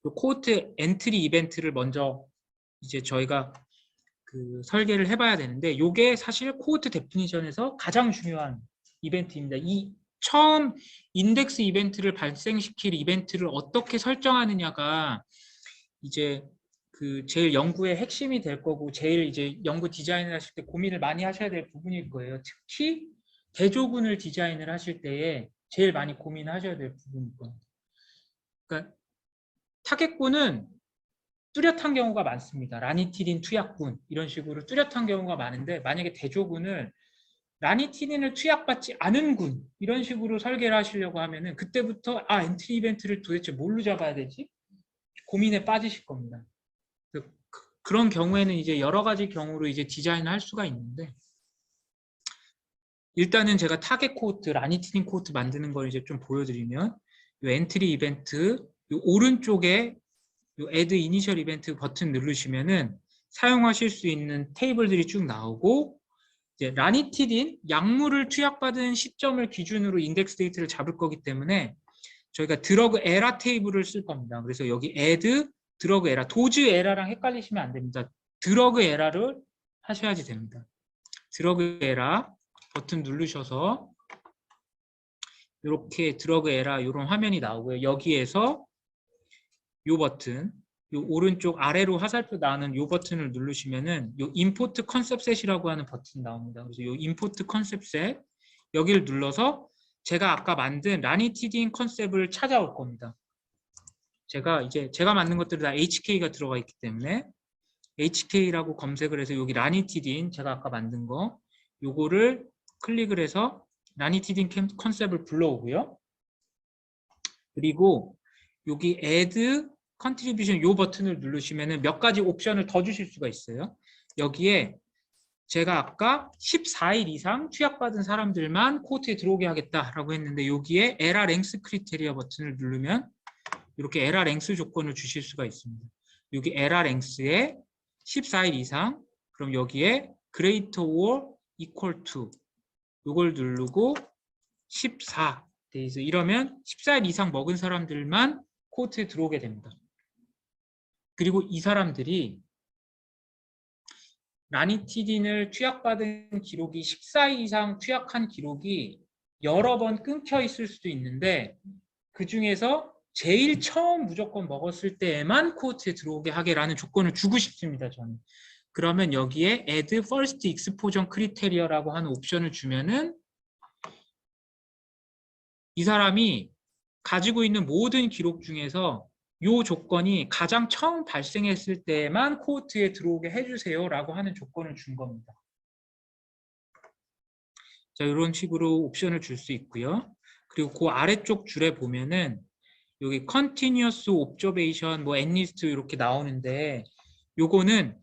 이 코호트 엔트리 이벤트를 먼저 이제 저희가 그 설계를 해봐야 되는데, 이게 사실 코호트 데피니션에서 가장 중요한 이벤트입니다. 이 처음 인덱스 이벤트를 발생시킬 이벤트를 어떻게 설정하느냐가 이제 그 제일 연구의 핵심이 될 거고, 제일 이제 연구 디자인을 하실 때 고민을 많이 하셔야 될 부분일 거예요. 특히 대조군을 디자인을 하실 때에 제일 많이 고민하셔야 될 부분일 거예요. 그러니까 타겟군은 뚜렷한 경우가 많습니다. 라니티딘 투약군 이런 식으로 뚜렷한 경우가 많은데, 만약에 대조군을 라니티딘을 투약받지 않은 군 이런 식으로 설계를 하시려고 하면은 그때부터 엔트리 이벤트를 도대체 뭘로 잡아야 되지? 고민에 빠지실 겁니다. 그런 경우에는 이제 여러 가지 경우로 이제 디자인을 할 수가 있는데, 일단은 제가 타겟 코호트, 라니티딘 코호트 만드는 걸 이제 좀 보여드리면, 이 엔트리 이벤트 이 오른쪽에 이 Add Initial Event 버튼 누르시면은 사용하실 수 있는 테이블들이 쭉 나오고, 이제 라니티딘 약물을 투약받은 시점을 기준으로 인덱스 데이터를 잡을 거기 때문에 저희가 드러그 에라 테이블을 쓸 겁니다. 그래서 여기 add 드러그 에라, 도즈 에라랑 헷갈리시면 안 됩니다. 드러그 에라를 하셔야지 됩니다. 드러그 에라 버튼 누르셔서 이렇게 드러그 에라 이런 화면이 나오고요. 여기에서 이 버튼, 이 오른쪽 아래로 화살표 나오는 이 버튼을 누르시면은 이 임포트 컨셉 셋이라고 하는 버튼이 나옵니다. 그래서 이 임포트 컨셉 셋 여기를 눌러서 제가 아까 만든 라니티딘 컨셉을 찾아올 겁니다. 제가 만든 것들은 다 HK가 들어가 있기 때문에 HK라고 검색을 해서 여기 라니티딘 제가 아까 만든 거 요거를 클릭을 해서 라니티딘 컨셉을 불러오고요. 그리고 여기 add contribution 요 버튼을 누르시면은 몇 가지 옵션을 더 주실 수가 있어요. 여기에 제가 아까 14일 이상 투약받은 사람들만 코호트에 들어오게 하겠다라고 했는데, 여기에 에라 랭스 크리테리아 버튼을 누르면 이렇게 에라 랭스 조건을 주실 수가 있습니다. 여기 에라 랭스에 14일 이상, 그럼 여기에 greater or equal to 이걸 누르고 14 days 이러면 14일 이상 먹은 사람들만 코호트에 들어오게 됩니다. 그리고 이 사람들이 라니티딘을 투약받은 기록이 14일 이상 투약한 기록이 여러 번 끊겨 있을 수도 있는데, 그 중에서 제일 처음 무조건 먹었을 때에만 코호트에 들어오게 하게라는 조건을 주고 싶습니다. 저는. 그러면 여기에 add first exposure criteria라고 하는 옵션을 주면은 이 사람이 가지고 있는 모든 기록 중에서 이 조건이 가장 처음 발생했을 때만 코호트에 들어오게 해주세요 라고 하는 조건을 준 겁니다. 자, 이런 식으로 옵션을 줄 수 있고요. 그리고 그 아래쪽 줄에 보면은 여기 continuous observation, nlist 이렇게 나오는데, 요거는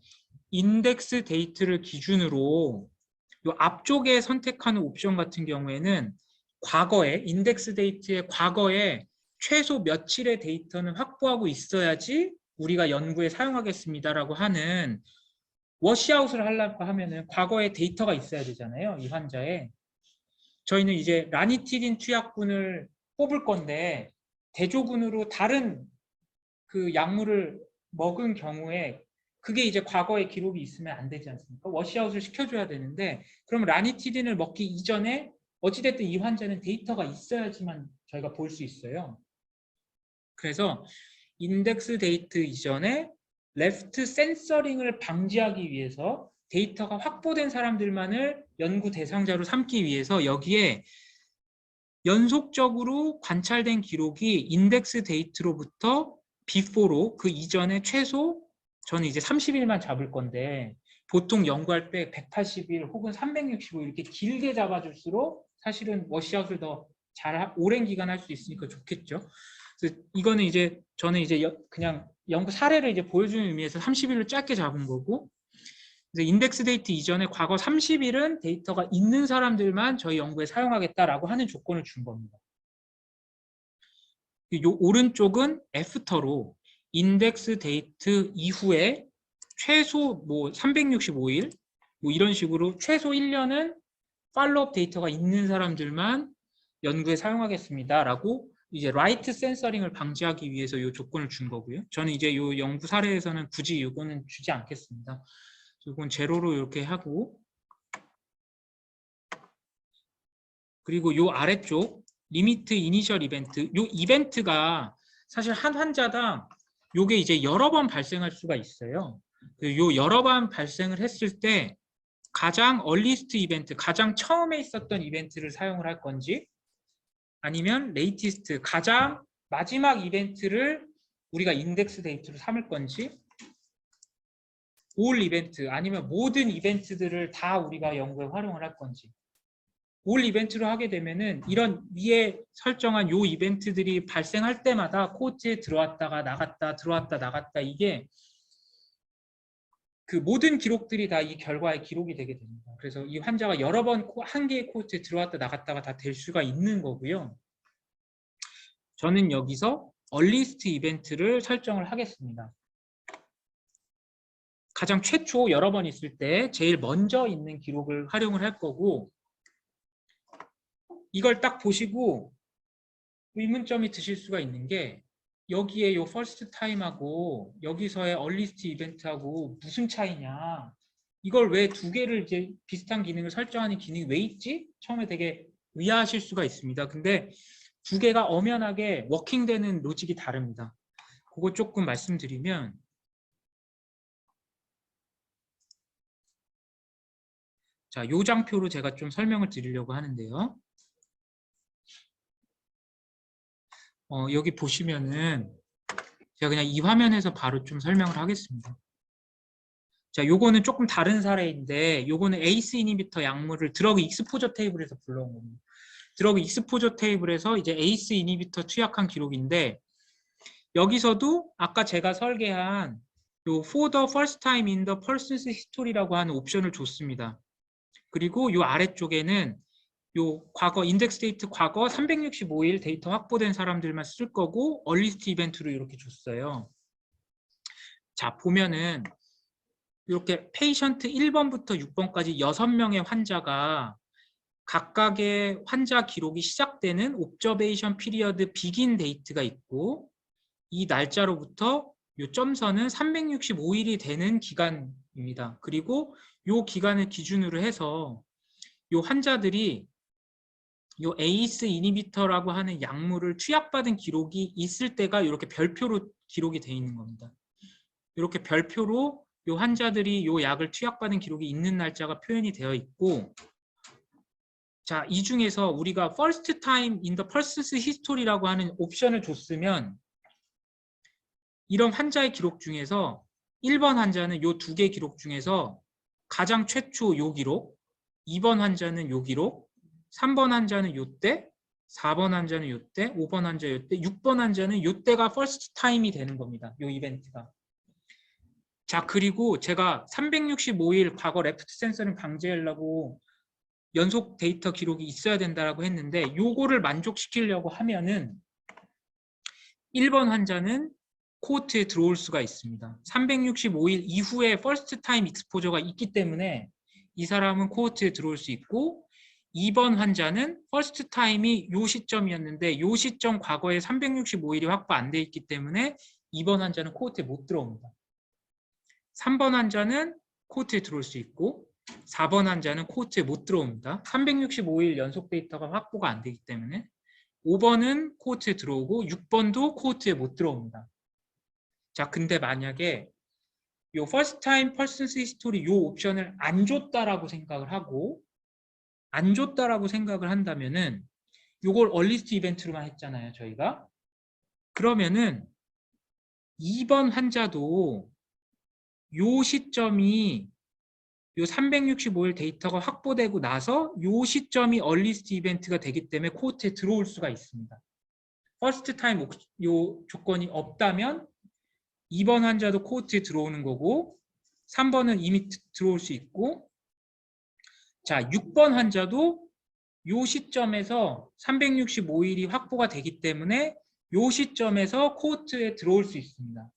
인덱스 데이터를 기준으로 요 앞쪽에 선택하는 옵션 같은 경우에는 과거에 인덱스 데이터의 과거에 최소 며칠의 데이터는 확보하고 있어야지 우리가 연구에 사용하겠습니다라고 하는 워시아웃을 하려고 하면은 과거에 데이터가 있어야 되잖아요. 이 환자의. 저희는 이제 라니티딘 투약군을 뽑을 건데 대조군으로 다른 그 약물을 먹은 경우에 그게 이제 과거에 기록이 있으면 안 되지 않습니까? 워시아웃을 시켜줘야 되는데, 그럼 라니티딘을 먹기 이전에 어찌됐든 이 환자는 데이터가 있어야지만 저희가 볼 수 있어요. 그래서 인덱스 데이터 이전에 레프트 센서링을 방지하기 위해서 데이터가 확보된 사람들만을 연구 대상자로 삼기 위해서 여기에 연속적으로 관찰된 기록이 인덱스 데이터로부터 before로 그 이전에 최소 저는 이제 30일만 잡을 건데, 보통 연구할 때 180일 혹은 365일 이렇게 길게 잡아줄수록 사실은 워시아웃을 더 잘 오랜 기간 할 수 있으니까 좋겠죠. 그래서 이거는 이제 저는 이제 그냥 연구 사례를 이제 보여주는 의미에서 30일로 짧게 잡은 거고, 인덱스 데이터 이전에 과거 30일은 데이터가 있는 사람들만 저희 연구에 사용하겠다라고 하는 조건을 준 겁니다. 요 오른쪽은 애프터로 인덱스 데이트 이후에 최소 365일 이런 식으로 최소 1년은 팔로업 데이터가 있는 사람들만 연구에 사용하겠습니다라고 이제 라이트 센서링을 방지하기 위해서 이 조건을 준 거고요. 저는 이제 이 연구 사례에서는 굳이 이거는 주지 않겠습니다. 이건 제로로 이렇게 하고, 그리고 이 아래쪽 리미트 이니셜 이벤트, 이 이벤트가 사실 한 환자당 요게 이제 여러 번 발생할 수가 있어요. 요 여러 번 발생을 했을 때 가장 얼리스트 이벤트, 가장 처음에 있었던 이벤트를 사용을 할 건지, 아니면 레이티스트, 가장 마지막 이벤트를 우리가 인덱스 데이터로 삼을 건지, 올 이벤트 아니면 모든 이벤트들을 다 우리가 연구에 활용을 할 건지. 올 이벤트로 하게 되면은 이런 위에 설정한 요 이벤트들이 발생할 때마다 코호트에 들어왔다가 나갔다 들어왔다 나갔다, 이게 그 모든 기록들이 다 이 결과에 기록이 되게 됩니다. 그래서 이 환자가 여러 번 한 개의 코호트에 들어왔다 나갔다가 다 될 수가 있는 거고요. 저는 여기서 얼리스트 이벤트를 설정을 하겠습니다. 가장 최초 여러 번 있을 때 제일 먼저 있는 기록을 활용을 할 거고, 이걸 딱 보시고 의문점이 드실 수가 있는 게, 여기에 요 first time하고 여기서의 earliest event하고 무슨 차이냐, 이걸 왜 두 개를 이제 비슷한 기능을 설정하는 기능이 왜 있지? 처음에 되게 의아하실 수가 있습니다. 근데 두 개가 엄연하게 워킹되는 로직이 다릅니다. 그거 조금 말씀드리면, 자, 요 장표로 제가 좀 설명을 드리려고 하는데요. 여기 보시면은 제가 그냥 이 화면에서 바로 좀 설명을 하겠습니다. 자, 요거는 조금 다른 사례인데, 요거는 에이스 이니비터 약물을 드러그 익스포저 테이블에서 불러온 겁니다. 드러그 익스포저 테이블에서 이제 에이스 이니비터 투약한 기록인데, 여기서도 아까 제가 설계한 요 for the first time in the person's history라고 하는 옵션을 줬습니다. 그리고 요 아래쪽에는 요 과거 인덱스 데이트 과거 365일 데이터 확보된 사람들만 쓸 거고, 얼리스트 이벤트로 이렇게 줬어요. 자, 보면은 이렇게 페이션트 1번부터 6번까지 6명의 환자가 각각의 환자 기록이 시작되는 옵저베이션 피리어드 비긴 데이트가 있고, 이 날짜로부터 요 점선은 365일이 되는 기간입니다. 그리고 요 기간을 기준으로 해서 요 환자들이 요 에이스 이니비터라고 하는 약물을 투약받은 기록이 있을 때가 이렇게 별표로 기록이 되어 있는 겁니다. 이렇게 별표로 요 환자들이 요 약을 투약받은 기록이 있는 날짜가 표현이 되어 있고, 자, 이 중에서 우리가 first time in the person's history라고 하는 옵션을 줬으면, 이런 환자의 기록 중에서 1번 환자는 요 두 개 기록 중에서 가장 최초 요 기록, 2번 환자는 요 기록, 3번 환자는 요때, 4번 환자는 요때, 5번 환자 요때, 6번 환자는 요때가 first time이 되는 겁니다. 요 이벤트가. 자, 그리고 제가 365일 과거 레프트 센서링 방지하려고 연속 데이터 기록이 있어야 된다고 했는데, 요거를 만족시키려고 하면은 1번 환자는 코호트에 들어올 수가 있습니다. 365일 이후에 퍼스트 타임 익스포저가 있기 때문에 이 사람은 코호트에 들어올 수 있고, 2번 환자는 퍼스트 타임이 요 시점이었는데 요 시점 과거에 365일이 확보 안 돼 있기 때문에 2번 환자는 코호트에 못 들어옵니다. 3번 환자는 코호트에 들어올 수 있고, 4번 환자는 코호트에 못 들어옵니다. 365일 연속 데이터가 확보가 안 되기 때문에. 5번은 코호트에 들어오고 6번도 코호트에 못 들어옵니다. 자, 근데 만약에 요 first time person's history 요 옵션을 안 줬다라고 생각을 하고, 안 줬다라고 생각을 한다면은, 요걸 얼리스트 이벤트로만 했잖아요, 저희가. 그러면은 2번 환자도 요 시점이 요 365일 데이터가 확보되고 나서 요 시점이 얼리스트 이벤트가 되기 때문에 코호트에 들어올 수가 있습니다. 퍼스트 타임 요 조건이 없다면 2번 환자도 코호트에 들어오는 거고, 3번은 이미 들어올 수 있고, 자, 6번 환자도 요 시점에서 365일이 확보가 되기 때문에 요 시점에서 코호트에 들어올 수 있습니다.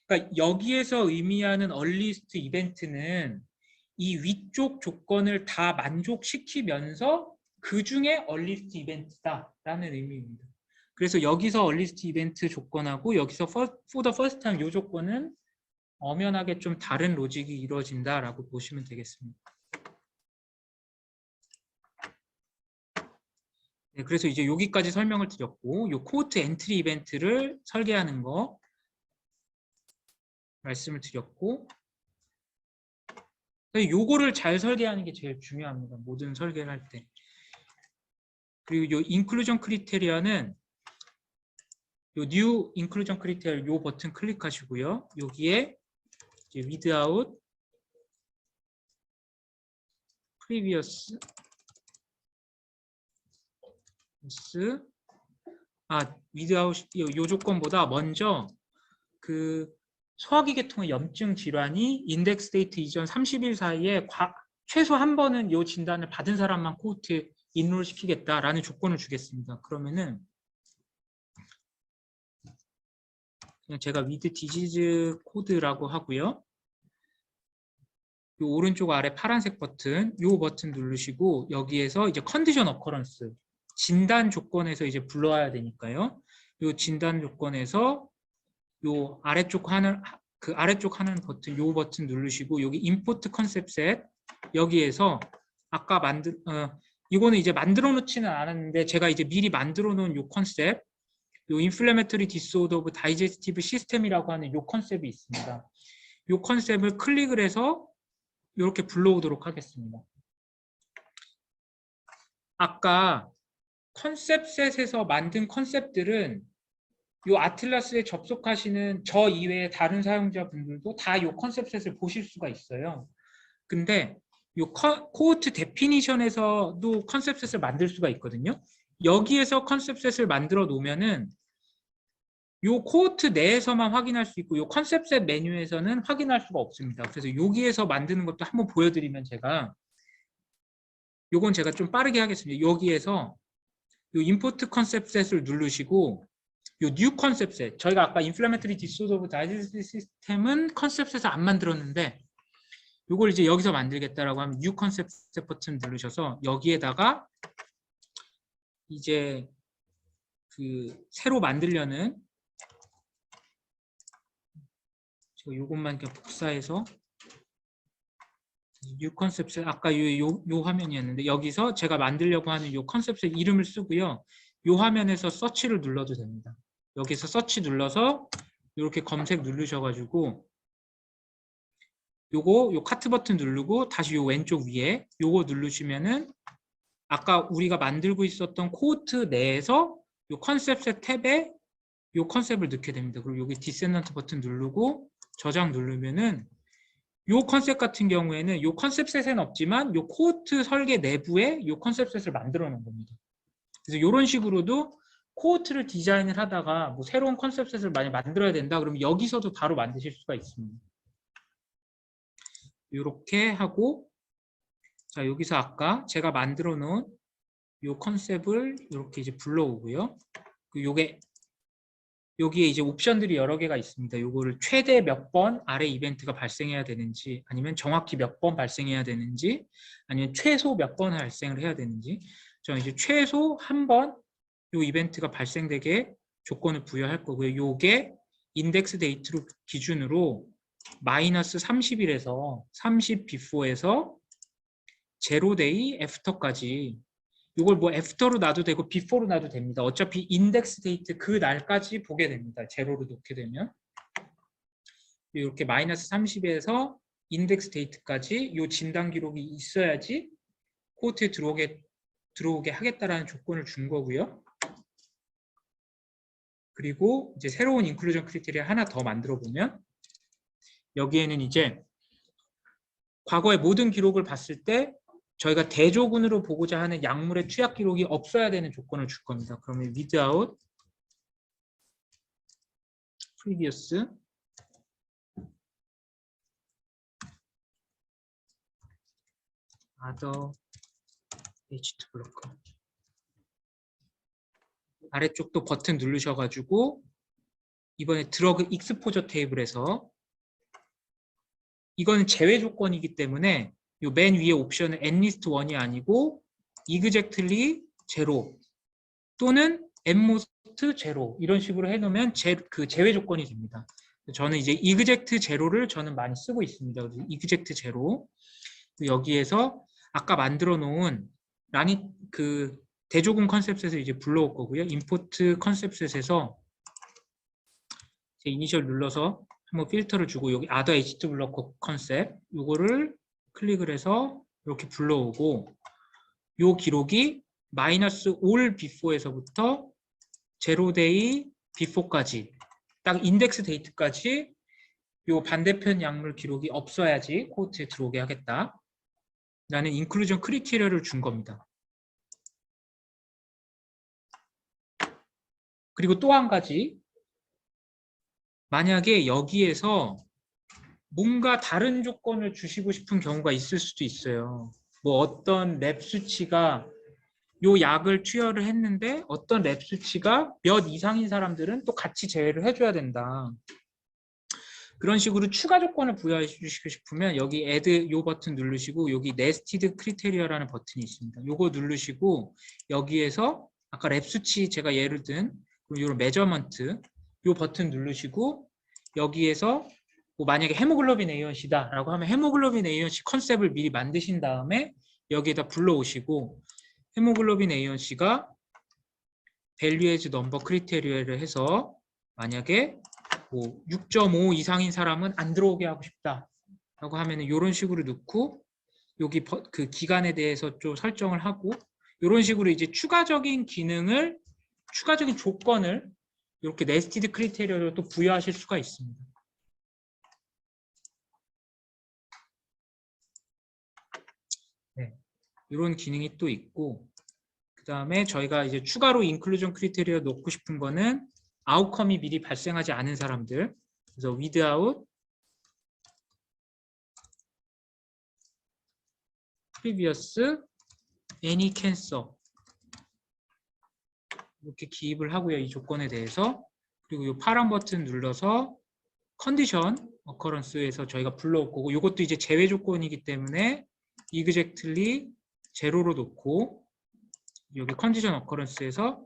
그러니까 여기에서 의미하는 얼리스트 이벤트는 이 위쪽 조건을 다 만족시키면서 그 중에 얼리스트 이벤트다라는 의미입니다. 그래서 여기서 얼리스트 이벤트 조건하고 여기서 for the first time 이 조건은 엄연하게 좀 다른 로직이 이루어진다라고 보시면 되겠습니다. 네, 그래서 이제 여기까지 설명을 드렸고, 이 코호트 엔트리 이벤트를 설계하는 거 말씀을 드렸고, 요거를 잘 설계하는 게 제일 중요합니다. 모든 설계를 할 때. 그리고 이 인클루전 크리테리아는 요 new inclusion criteria 요 버튼 클릭하시고요. 여기에 이제 without previous without 요 조건보다 먼저 그 소화기 계통의 염증 질환이 인덱스 데이트 이전 30일 사이에 최소 한 번은 요 진단을 받은 사람만 코호트에 인롤 시키겠다라는 조건을 주겠습니다. 그러면은 그냥 제가 with disease 코드라고 하고요. 요 오른쪽 아래 파란색 버튼, 요 버튼 누르시고 여기에서 이제 컨디션 어커런스 진단 조건에서 이제 불러와야 되니까요. 요 진단 조건에서 요 아래쪽 하는 버튼, 요 버튼 누르시고 여기 임포트 컨셉 셋 여기에서 아까 이거는 이제 만들어 놓지는 않았는데 제가 이제 미리 만들어 놓은 요 컨셉, 요 인플레메터리 디스오더 오브 다이제스티브 시스템이라고 하는 요 컨셉이 있습니다. 요 컨셉을 클릭을 해서 이렇게 불러오도록 하겠습니다. 아까 컨셉셋에서 만든 컨셉들은 이 아틀라스에 접속하시는 저 이외의 다른 사용자분들도 다 이 컨셉셋을 보실 수가 있어요. 근데 이 코호트 데피니션에서도 컨셉셋을 만들 수가 있거든요. 여기에서 컨셉셋을 만들어 놓으면은 이 코호트 내에서만 확인할 수 있고 이 컨셉셋 메뉴에서는 확인할 수가 없습니다. 그래서 여기에서 만드는 것도 한번 보여드리면 요건 제가 좀 빠르게 하겠습니다. 여기에서 요 임포트 컨셉셋을 누르시고 요 뉴 컨셉셋, 저희가 아까 인플레메터리 디스오더 오브 다이제스티브 시스템은 컨셉셋을 안 만들었는데 요걸 이제 여기서 만들겠다라고 하면 뉴 컨셉셋 버튼 누르셔서 여기에다가 이제 그 새로 만들려는 제가 요것만 그냥 복사해서 뉴 컨셉셋 아까 요 화면이었는데 여기서 제가 만들려고 하는 요 컨셉셋 이름을 쓰고요. 요 화면에서 서치를 눌러도 됩니다. 여기서 서치 눌러서 이렇게 검색 누르셔가지고 요 카트 버튼 누르고 다시 요 왼쪽 위에 요거 누르시면은 아까 우리가 만들고 있었던 코호트 내에서 요 컨셉셋 탭에 요 컨셉을 넣게 됩니다. 그리고 여기 디센던트 버튼 누르고 저장 누르면은 요 컨셉 같은 경우에는 요 컨셉셋은 없지만 요 코호트 설계 내부에 요 컨셉셋을 만들어 놓은 겁니다. 그래서 이런 식으로도 코호트를 디자인을 하다가 뭐 새로운 컨셉셋을 많이 만들어야 된다 그러면 여기서도 바로 만드실 수가 있습니다. 이렇게 하고 자 여기서 아까 제가 만들어 놓은 요 컨셉을 이렇게 이제 불러오고요. 요게 여기에 이제 옵션들이 여러 개가 있습니다. 요거를 최대 몇 번 아래 이벤트가 발생해야 되는지 아니면 정확히 몇 번 발생해야 되는지 아니면 최소 몇 번 발생을 해야 되는지 저는 이제 최소 한 번 요 이벤트가 발생되게 조건을 부여할 거고요. 요게 인덱스 데이트로 기준으로 마이너스 30일에서 30 before에서 0day after까지 이걸 뭐 애프터로 놔도 되고 비포로 놔도 됩니다. 어차피 인덱스 데이트 그 날까지 보게 됩니다. 제로로 놓게 되면 이렇게 마이너스 30에서 인덱스 데이트까지 이 진단 기록이 있어야지 코호트에 들어오게 하겠다라는 조건을 준 거고요. 그리고 이제 새로운 인클루전 크리테리아 하나 더 만들어 보면 여기에는 이제 과거의 모든 기록을 봤을 때 저희가 대조군으로 보고자 하는 약물의 투약 기록이 없어야 되는 조건을 줄 겁니다. 그러면 without previous other H2 blocker 아래쪽도 버튼 누르셔가지고 이번에 드러그 익스포저 테이블에서 이거는 제외 조건이기 때문에 요 맨 위에 옵션은 atleast 1이 아니고 exactly 0 또는 atmost 0 이런 식으로 해놓으면 그 제외 조건이 됩니다. 저는 이제 exact 0를 저는 많이 쓰고 있습니다. 그래서 exact 0 여기에서 아까 만들어 놓은 그 대조군 컨셉셋을 이제 불러올 거고요. import 컨셉셋에서 제 이니셜 눌러서 한번 필터를 주고 여기 other htblock 컨셉 요거를 클릭을 해서 이렇게 불러오고 요 기록이 -all before에서부터 0day before까지 딱 인덱스 데이트까지 요 반대편 약물 기록이 없어야지 코호트에 들어오게 하겠다. 라는 인클루전 크리테리어를 준 겁니다. 그리고 또 한 가지 만약에 여기에서 뭔가 다른 조건을 주시고 싶은 경우가 있을 수도 있어요. 뭐 어떤 랩 수치가 요 약을 투여를 했는데 어떤 랩 수치가 몇 이상인 사람들은 또 같이 제외를 해줘야 된다. 그런 식으로 추가 조건을 부여해 주시고 싶으면 여기 add 요 버튼 누르시고 여기 nested criteria라는 버튼이 있습니다. 요거 누르시고 여기에서 아까 랩 수치 제가 예를 든 요런 measurement 요 버튼 누르시고 여기에서 뭐 만약에 헤모글로빈 A1C다 라고 하면 헤모글로빈 A1C 컨셉을 미리 만드신 다음에 여기에다 불러오시고 헤모글로빈 A1C가 value as number criteria를 해서 만약에 뭐 6.5 이상인 사람은 안 들어오게 하고 싶다 라고 하면 이런 식으로 넣고 여기 그 기간에 대해서 좀 설정을 하고 이런 식으로 이제 추가적인 조건을 이렇게 네스티드 크리테리어로 또 부여하실 수가 있습니다. 네, 이런 기능이 또 있고 그 다음에 저희가 이제 추가로 인클루전 크리테리어 넣고 싶은 거는 아웃컴이 미리 발생하지 않은 사람들 그래서 without previous any cancer 이렇게 기입을 하고요. 이 조건에 대해서 그리고 이 파란 버튼 눌러서 컨디션 어커런스에서 저희가 불러올 거고 이것도 이제 제외 조건이기 때문에 exactly 0로 놓고 여기 컨디션 어커런스에서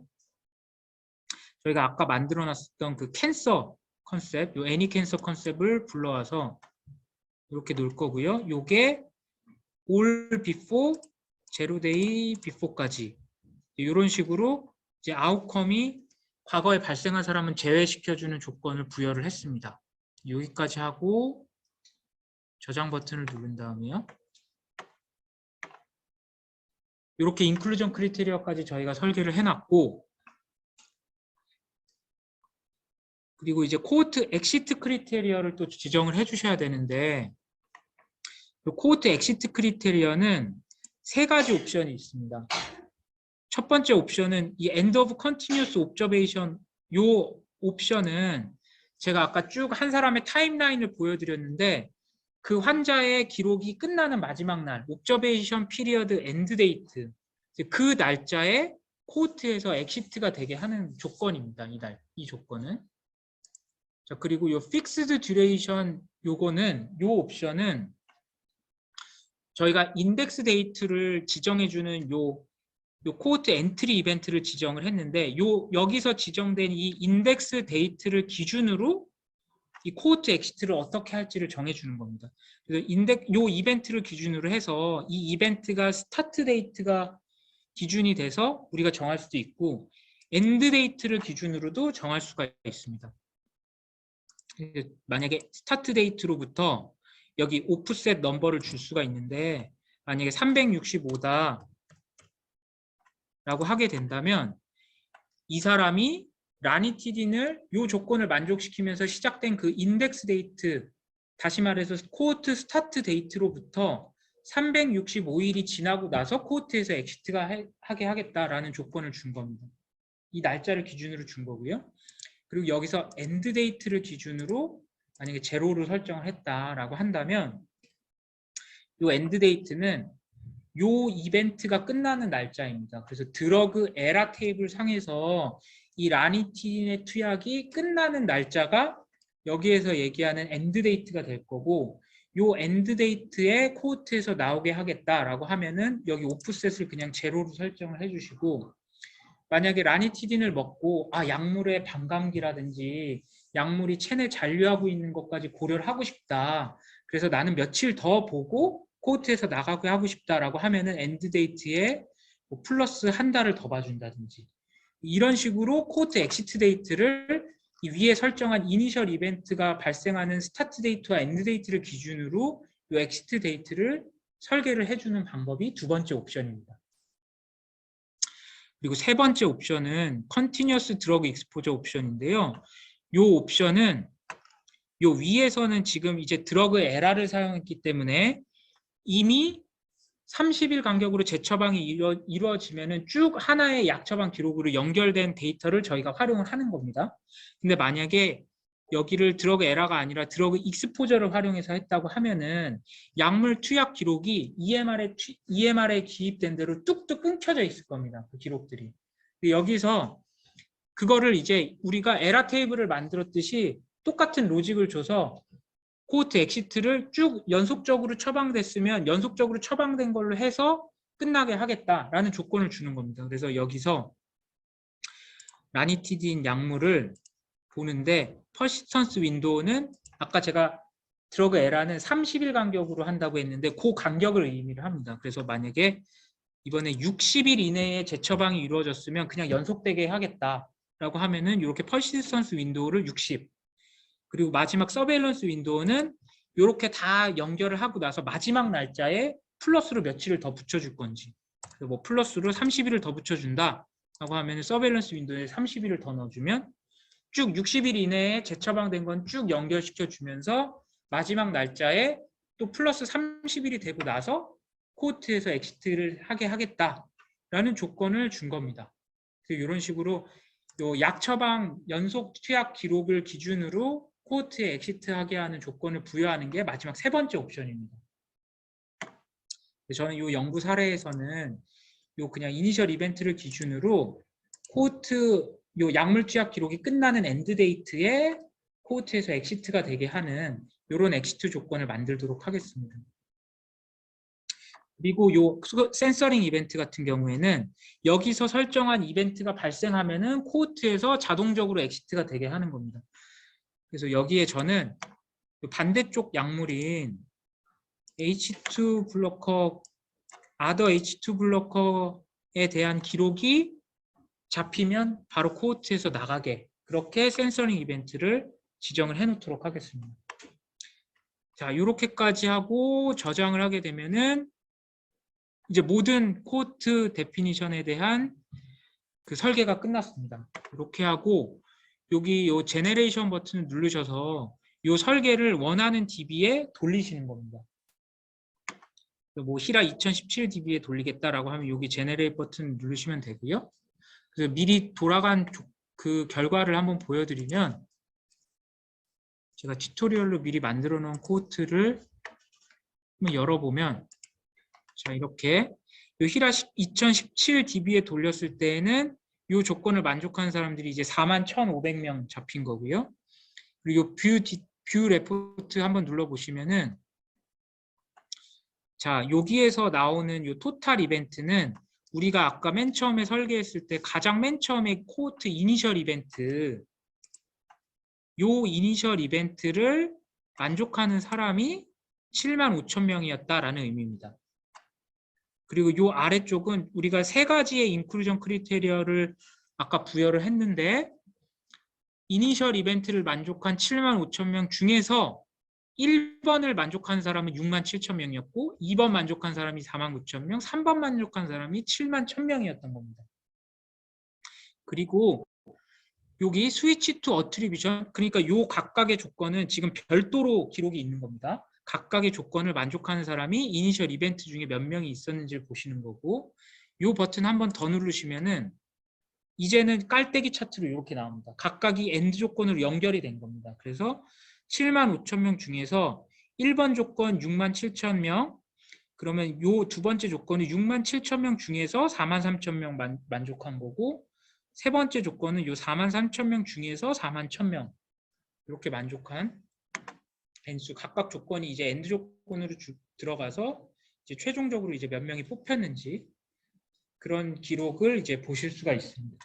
저희가 아까 만들어 놨었던 그 캔서 컨셉, 요 애니 캔서 컨셉을 불러와서 이렇게 놓을 거고요. 요게 all before, 0day before까지 이런 식으로 이제 아웃컴이 과거에 발생한 사람은 제외시켜주는 조건을 부여를 했습니다. 여기까지 하고 저장 버튼을 누른 다음에요. 이렇게 인클루전 크리테리어까지 저희가 설계를 해놨고 그리고 이제 코호트 엑시트 크리테리어를 또 지정을 해주셔야 되는데 코호트 엑시트 크리테리어는 세 가지 옵션이 있습니다. 첫 번째 옵션은 이 end of continuous observation 요 옵션은 제가 아까 쭉 한 사람의 타임라인을 보여드렸는데 그 환자의 기록이 끝나는 마지막 날 observation period end date 그 날짜에 코호트에서 엑시트가 되게 하는 조건입니다. 이 조건은 자, 그리고 요 fixed duration 요거는 요 옵션은 저희가 인덱스 데이트를 지정해주는 요 코호트 엔트리 이벤트를 지정을 했는데 여기서 지정된 이 인덱스 데이트를 기준으로 이 코호트 엑시트를 어떻게 할지를 정해주는 겁니다. 그래서 요 이벤트를 기준으로 해서 이 이벤트가 스타트 데이트가 기준이 돼서 우리가 정할 수도 있고 엔드 데이트를 기준으로도 정할 수가 있습니다. 만약에 스타트 데이트로부터 여기 오프셋 넘버를 줄 수가 있는데 만약에 365다 라고 하게 된다면 이 사람이 라니티딘을 이 조건을 만족시키면서 시작된 그 인덱스 데이트 다시 말해서 코호트 스타트 데이트로부터 365일이 지나고 나서 코호트에서 엑시트가 하게 하겠다라는 조건을 준 겁니다. 이 날짜를 기준으로 준 거고요. 그리고 여기서 엔드 데이트를 기준으로 만약에 제로로 설정을 했다라고 한다면 이 엔드 데이트는 요 이벤트가 끝나는 날짜입니다. 그래서 드러그 에라 테이블 상에서 이 라니틴의 투약이 끝나는 날짜가 여기에서 얘기하는 엔드 데이트가 될 거고 요 엔드 데이트에 코호트에서 나오게 하겠다라고 하면은 여기 오프셋을 그냥 제로로 설정을 해주시고, 만약에 라니티딘을 먹고 약물의 반감기라든지 약물이 체내 잔류하고 있는 것까지 고려를 하고 싶다, 그래서 나는 며칠 더 보고 코호트에서 나가게 하고 싶다라고 하면은 엔드 데이트에 뭐 플러스 한 달을 더 봐준다든지, 이런 식으로 코호트 엑시트 데이트를 이 위에 설정한 이니셜 이벤트가 발생하는 스타트 데이트와 엔드 데이트를 기준으로 이 엑시트 데이트를 설계를 해주는 방법이 두 번째 옵션입니다. 그리고 세 번째 옵션은 컨티뉴어스 드러그 익스포저 옵션인데요. 이 옵션은 이 위에서는 지금 이제 드러그 에라를 사용했기 때문에 이미 30일 간격으로 재처방이 이루어지면은 쭉 하나의 약 처방 기록으로 연결된 데이터를 저희가 활용을 하는 겁니다. 근데 만약에 여기를 드러그 에라가 아니라 드러그 익스포저를 활용해서 했다고 하면은 약물 투약 기록이 EMR에 기입된 대로 뚝뚝 끊겨져 있을 겁니다. 그 기록들이. 여기서 그거를 이제 우리가 에라 테이블을 만들었듯이 똑같은 로직을 줘서 코호트 엑시트를 쭉 연속적으로 처방됐으면 연속적으로 처방된 걸로 해서 끝나게 하겠다라는 조건을 주는 겁니다. 그래서 여기서 라니티딘 약물을 보는데 퍼시스턴스 윈도우는 아까 제가 드러그 에라는 30일 간격으로 한다고 했는데 그 간격을 의미를 합니다. 그래서 만약에 이번에 60일 이내에 재처방이 이루어졌으면 그냥 연속되게 하겠다라고 하면은 이렇게 퍼시스턴스 윈도우를 60, 그리고 마지막 서베일런스 윈도우는 이렇게 다 연결을 하고 나서 마지막 날짜에 플러스로 며칠을 더 붙여줄 건지, 뭐 플러스로 30일을 더 붙여준다 라고 하면 서베일런스 윈도우에 30일을 더 넣어주면 쭉 60일 이내에 재처방된 건 쭉 연결시켜 주면서 마지막 날짜에 또 플러스 30일이 되고 나서 코호트에서 엑시트를 하게 하겠다라는 조건을 준 겁니다. 이런 식으로 약 처방 연속 투약 기록을 기준으로 코호트에 엑시트하게 하는 조건을 부여하는 게 마지막 세 번째 옵션입니다. 저는 이 연구 사례에서는 그냥 이니셜 이벤트를 기준으로 코호트 약물 투약 기록이 끝나는 엔드 데이트에 코호트에서 엑시트가 되게 하는 이런 엑시트 조건을 만들도록 하겠습니다. 그리고 센서링 이벤트 같은 경우에는 여기서 설정한 이벤트가 발생하면은 코호트에서 자동적으로 엑시트가 되게 하는 겁니다. 그래서 여기에 저는 반대쪽 약물인 H2 블로커, 아더 H2 블로커에 대한 기록이 잡히면 바로 코호트에서 나가게, 그렇게 센서링 이벤트를 지정을 해 놓도록 하겠습니다. 자, 이렇게까지 하고 저장을 하게 되면은 이제 모든 코호트 데피니션에 대한 그 설계가 끝났습니다. 이렇게 하고 여기 요 제네레이션 버튼을 누르셔서 요 설계를 원하는 DB에 돌리시는 겁니다. 뭐 히라 2017 DB에 돌리겠다라고 하면 여기 제네레이트 버튼 누르시면 되고요. 그래서 미리 돌아간 그 결과를 한번 보여드리면, 제가 튜토리얼로 미리 만들어 놓은 코호트를 한번 열어보면, 자, 이렇게 요 히라 2017 DB에 돌렸을 때에는 이 조건을 만족하는 사람들이 이제 41,500명 잡힌 거고요. 그리고 뷰 레포트 한번 눌러보시면은, 자, 여기에서 나오는 이 토탈 이벤트는 우리가 아까 맨 처음에 설계했을 때 가장 맨 처음에 코호트 이니셜 이벤트, 요 이니셜 이벤트를 만족하는 사람이 75,000명이었다라는 의미입니다. 그리고 요 아래쪽은 우리가 세 가지의 인클루전 크리테리어를 아까 부여를 했는데, 이니셜 이벤트를 만족한 75,000명 중에서 1번을 만족한 사람은 67,000명이었고 2번 만족한 사람이 49,000명, 3번 만족한 사람이 71,000명이었던 겁니다. 그리고 여기 스위치 투 어트리뷰션, 그러니까 요 각각의 조건은 지금 별도로 기록이 있는 겁니다. 각각의 조건을 만족하는 사람이 이니셜 이벤트 중에 몇 명이 있었는지를 보시는 거고, 요 버튼 한 번 더 누르시면은 이제는 깔때기 차트로 이렇게 나옵니다. 각각이 엔드 조건으로 연결이 된 겁니다. 그래서 75,000명 중에서 1번 조건 67,000명, 그러면 요 두 번째 조건은 67,000명 중에서 43,000명 만족한 거고, 세 번째 조건은 요 43,000명 중에서 41,000명 이렇게 만족한 수 각각 조건이 이제 엔드 조건으로 들어가서 이제 최종적으로 이제 몇 명이 뽑혔는지 그런 기록을 이제 보실 수가 있습니다.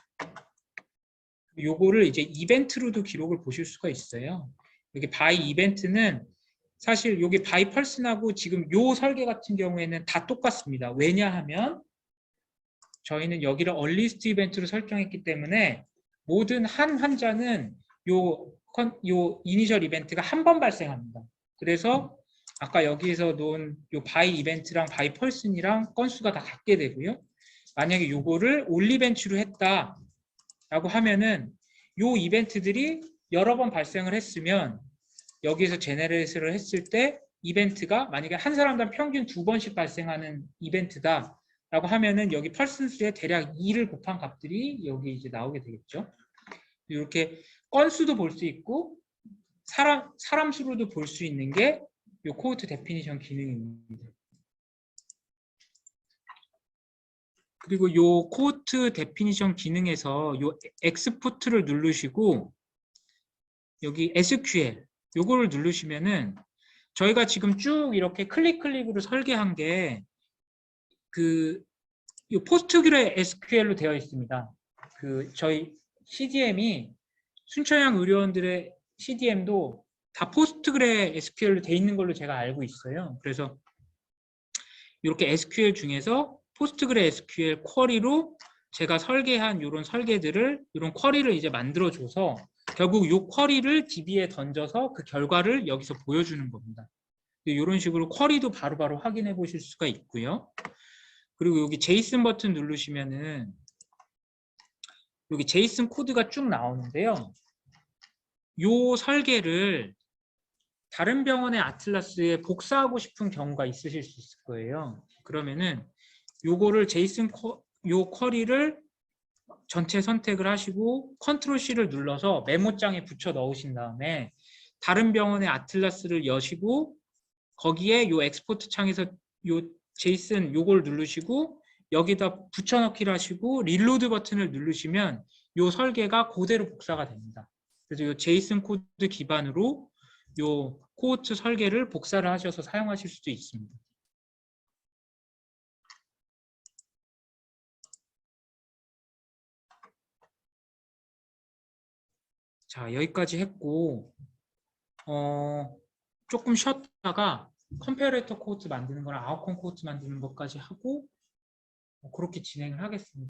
요거를 이제 이벤트로도 기록을 보실 수가 있어요. 여기 바이 이벤트는 사실 여기 바이 펄슨하고 지금 요 설계 같은 경우에는 다 똑같습니다. 왜냐하면 저희는 여기를 얼리스트 이벤트로 설정했기 때문에 모든 한 환자는 요 이니셜 이벤트가 한 번 발생합니다. 그래서 아까 여기에서 놓은 요 바이 이벤트랑 바이 펄슨이랑 건수가 다 같게 되고요. 만약에 요거를 올리벤치로 했다라고 하면은 요 이벤트들이 여러 번 발생을 했으면 여기에서 제네레이트를 했을 때 이벤트가 만약에 한 사람당 평균 2번씩 발생하는 이벤트다 라고 하면은 여기 펄슨 수에 대략 2를 곱한 값들이 여기 이제 나오게 되겠죠. 이렇게 건수도 볼 수 있고 사람 수로도 볼 수 있는 게 이 코호트 데피니션 기능입니다. 그리고 이 코호트 데피니션 기능에서 이 엑스포트를 누르시고 여기 SQL 요거를 누르시면은 저희가 지금 쭉 이렇게 클릭으로 설계한 게 이 포스트그레 SQL로 되어 있습니다. 저희 CDM이 순천향 의료원들의 CDM도 다 포스트그레 SQL로 되어 있는 걸로 제가 알고 있어요. 그래서 이렇게 SQL 중에서 포스트그레 SQL 쿼리로 제가 설계한 이런 설계들을 이런 쿼리를 이제 만들어줘서 결국 이 쿼리를 DB에 던져서 그 결과를 여기서 보여주는 겁니다. 이런 식으로 쿼리도 바로바로 확인해 보실 수가 있고요. 그리고 여기 제이슨 버튼 누르시면은 여기 제이슨 코드가 쭉 나오는데요. 이 설계를 다른 병원의 아틀라스에 복사하고 싶은 경우가 있으실 수 있을 거예요. 그러면은 요거를 요 쿼리를 전체 선택을 하시고 컨트롤 C를 눌러서 메모장에 붙여 넣으신 다음에 다른 병원의 아틀라스를 여시고 거기에 요 엑스포트 창에서 요 제이슨 요걸 누르시고 여기다 붙여넣기를 하시고 릴로드 버튼을 누르시면 요 설계가 그대로 복사가 됩니다. 그래서 요 제이슨 코드 기반으로 요 코호트 설계를 복사를 하셔서 사용하실 수도 있습니다. 자, 여기까지 했고 조금 쉬었다가 컴페어레이터 코호트 만드는 거랑 아웃컴 코호트 만드는 것까지 하고 그렇게 진행을 하겠습니다.